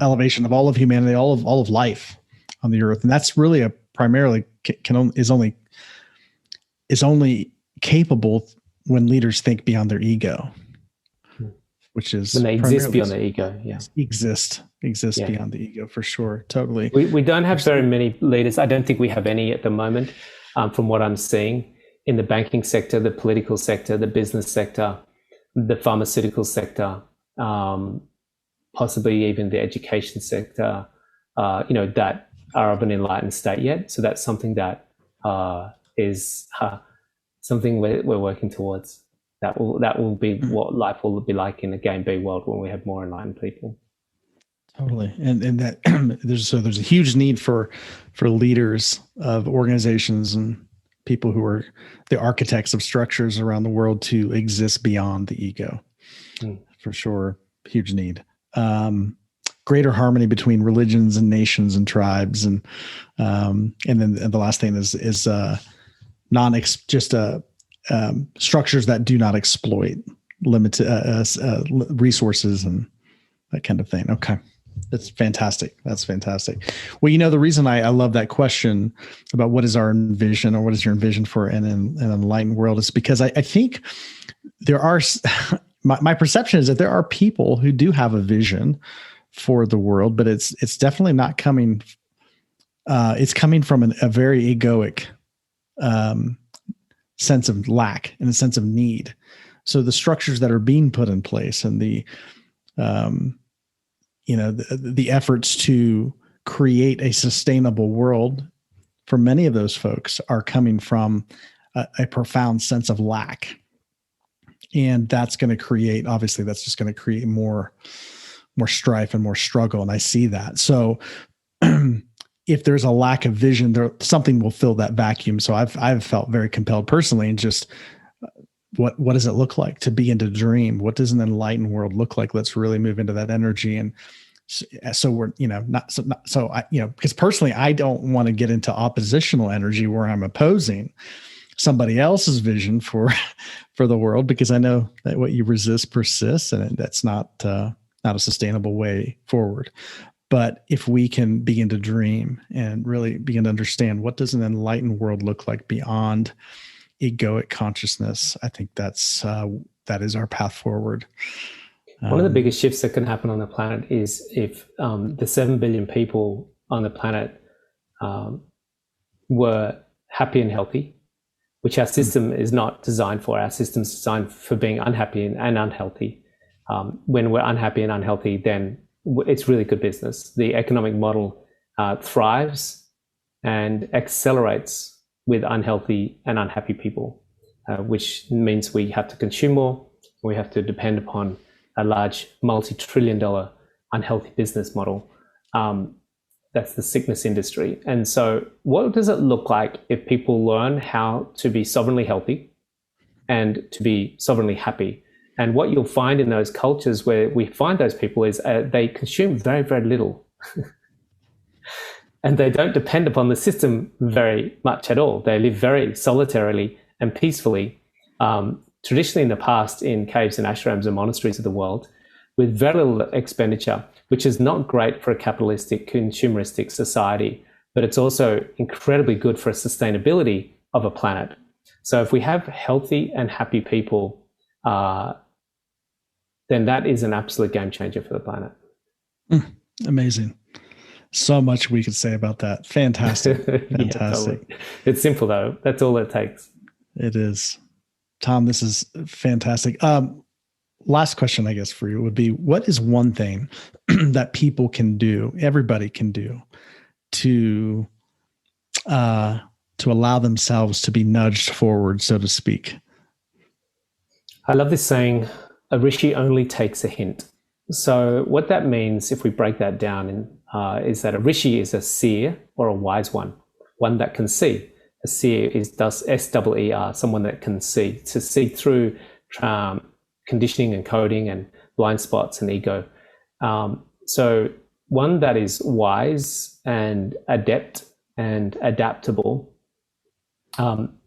elevation of all of humanity, all of life on the earth. And that's really primarily is only capable when leaders think beyond their ego, which is when they exist beyond the ego. Yeah, exist beyond the ego, for sure. Totally. We don't have very many leaders. I don't think we have any at the moment, from what I'm seeing in the banking sector, the political sector, the business sector, the pharmaceutical sector, possibly even the education sector, that are of an enlightened state yet. So that's something that is something we're working towards. That will be what life will be like in a game B world when we have more enlightened people. Totally, and that there's a huge need for leaders of organizations and people who are the architects of structures around the world to exist beyond the ego. For sure, huge need. Greater harmony between religions and nations and tribes, and then the last thing is structures that do not exploit limited resources and that kind of thing. Okay, that's fantastic. Well, the reason I love that question about what is our vision or what is your vision for an enlightened world is because I think there are. My perception is that there are people who do have a vision for the world, but it's definitely not coming. It's coming from a very egoic sense of lack and a sense of need. So the structures that are being put in place and the efforts to create a sustainable world for many of those folks are coming from a profound sense of lack. And that's going to create, obviously, that's just going to create more strife and more struggle. And I see that. So if there's a lack of vision, something will fill that vacuum. So I've felt very compelled personally, and just what does it look like to begin to dream? What does an enlightened world look like? Let's really move into that energy. And so we're, because personally, I don't want to get into oppositional energy where I'm opposing somebody else's vision for the world, because I know that what you resist persists, and that's not a sustainable way forward. But if we can begin to dream and really begin to understand what does an enlightened world look like beyond egoic consciousness, I think that is our path forward. One of the biggest shifts that can happen on the planet is if the 7 billion people on the planet were happy and healthy, which our system is not designed for. Our system is designed for being unhappy and unhealthy. When we're unhappy and unhealthy, then it's really good business. The economic model thrives and accelerates with unhealthy and unhappy people, which means we have to consume more. We have to depend upon a large multi-trillion-dollar unhealthy business model. That's the sickness industry. And so what does it look like if people learn how to be sovereignly healthy and to be sovereignly happy? And what you'll find in those cultures where we find those people is they consume very, very little. And they don't depend upon the system very much at all. They live very solitarily and peacefully, traditionally in the past in caves and ashrams and monasteries of the world, with very little expenditure, which is not great for a capitalistic, consumeristic society, but it's also incredibly good for a sustainability of a planet. So if we have healthy and happy people, then that is an absolute game changer for the planet. Amazing. So much we could say about that. Fantastic. Fantastic. Yeah, totally. It's simple though. That's all it takes. It is. Tom, this is fantastic. Last question, I guess, for you would be, what is one thing that people can do, everybody can do, to allow themselves to be nudged forward, so to speak? I love this saying, a rishi only takes a hint. So what that means, if we break that down, is that a rishi is a seer or a wise one that can see. A seer does S-E-E-R, someone that can see, to see through conditioning and coding and blind spots and ego. So one that is wise and adept and adaptable.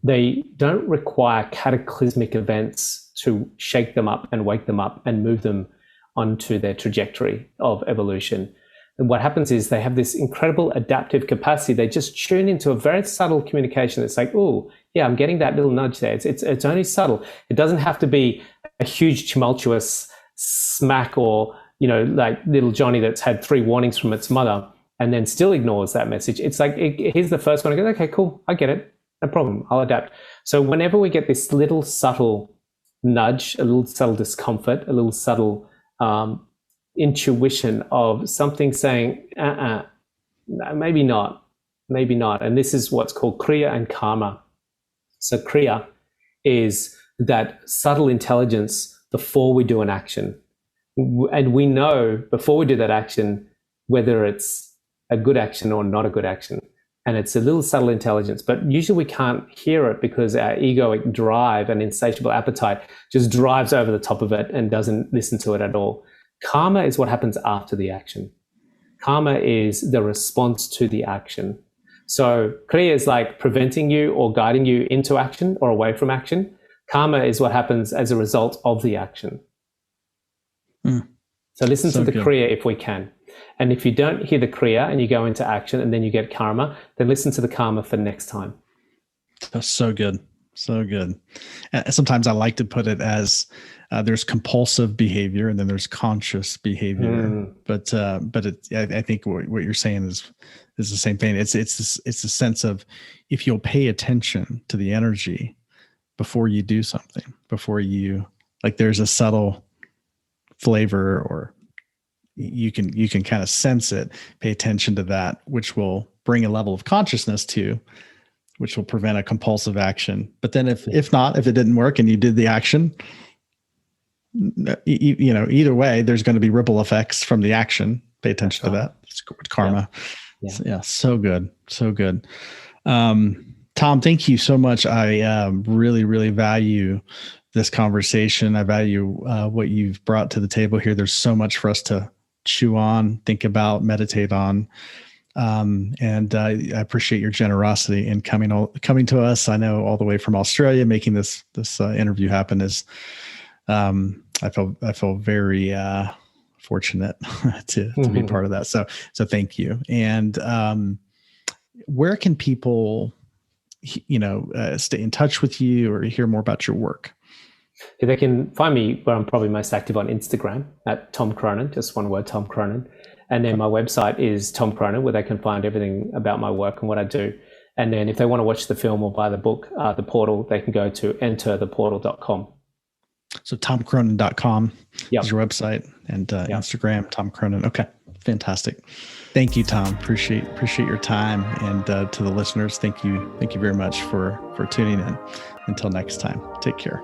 They don't require cataclysmic events to shake them up and wake them up and move them onto their trajectory of evolution. And what happens is they have this incredible adaptive capacity. They just tune into a very subtle communication. It's like, oh, yeah, I'm getting that little nudge there. It's only subtle. It doesn't have to be a huge tumultuous smack or, like little Johnny that's had 3 warnings from its mother and then still ignores that message. It's like, here's the first one. I go, okay, cool. I get it. No problem. I'll adapt. So whenever we get this little subtle nudge, a little subtle discomfort, a little subtle intuition of something saying, no, maybe not. And this is what's called Kriya and Karma. So Kriya is that subtle intelligence before we do an action. And we know before we do that action, whether it's a good action or not a good action. And it's a little subtle intelligence, but usually we can't hear it because our egoic drive and insatiable appetite just drives over the top of it and doesn't listen to it at all. Karma is what happens after the action. Karma is the response to the action. So Kriya is like preventing you or guiding you into action or away from action. Karma is what happens as a result of the action. So listen to the Kriya if we can. And if you don't hear the Kriya and you go into action and then you get karma, then listen to the karma for next time. That's so good. So good. Sometimes I like to put it as there's compulsive behavior and then there's conscious behavior. I think what you're saying is the same thing. It's a sense of if you'll pay attention to the energy before you do something, before you like, there's a subtle flavor, or you can kind of sense it, pay attention to that, which will bring a level of consciousness to, which will prevent a compulsive action. But then if it didn't work and you did the action, either way, there's going to be ripple effects from the action. Pay attention to that. It's karma. Yeah. So good. So good. Tom, thank you so much. I really, really value this conversation. I value what you've brought to the table here. There's so much for us to chew on, think about, meditate on. And I appreciate your generosity in coming to us. I know all the way from Australia, making this interview happen is, I feel very fortunate to be a part of that. So thank you. And where can people, stay in touch with you or hear more about your work? They can find me where I'm probably most active on Instagram at Tom Cronin, just one word, Tom Cronin. And then my website is Tom Cronin, where they can find everything about my work and what I do. And then if they want to watch the film or buy the book, the portal, they can go to entertheportal.com. So tomcronin.com is your website, and Instagram, Tom Cronin. Okay, fantastic. Thank you, Tom. Appreciate your time. And to the listeners, thank you very much for tuning in. Until next time, take care.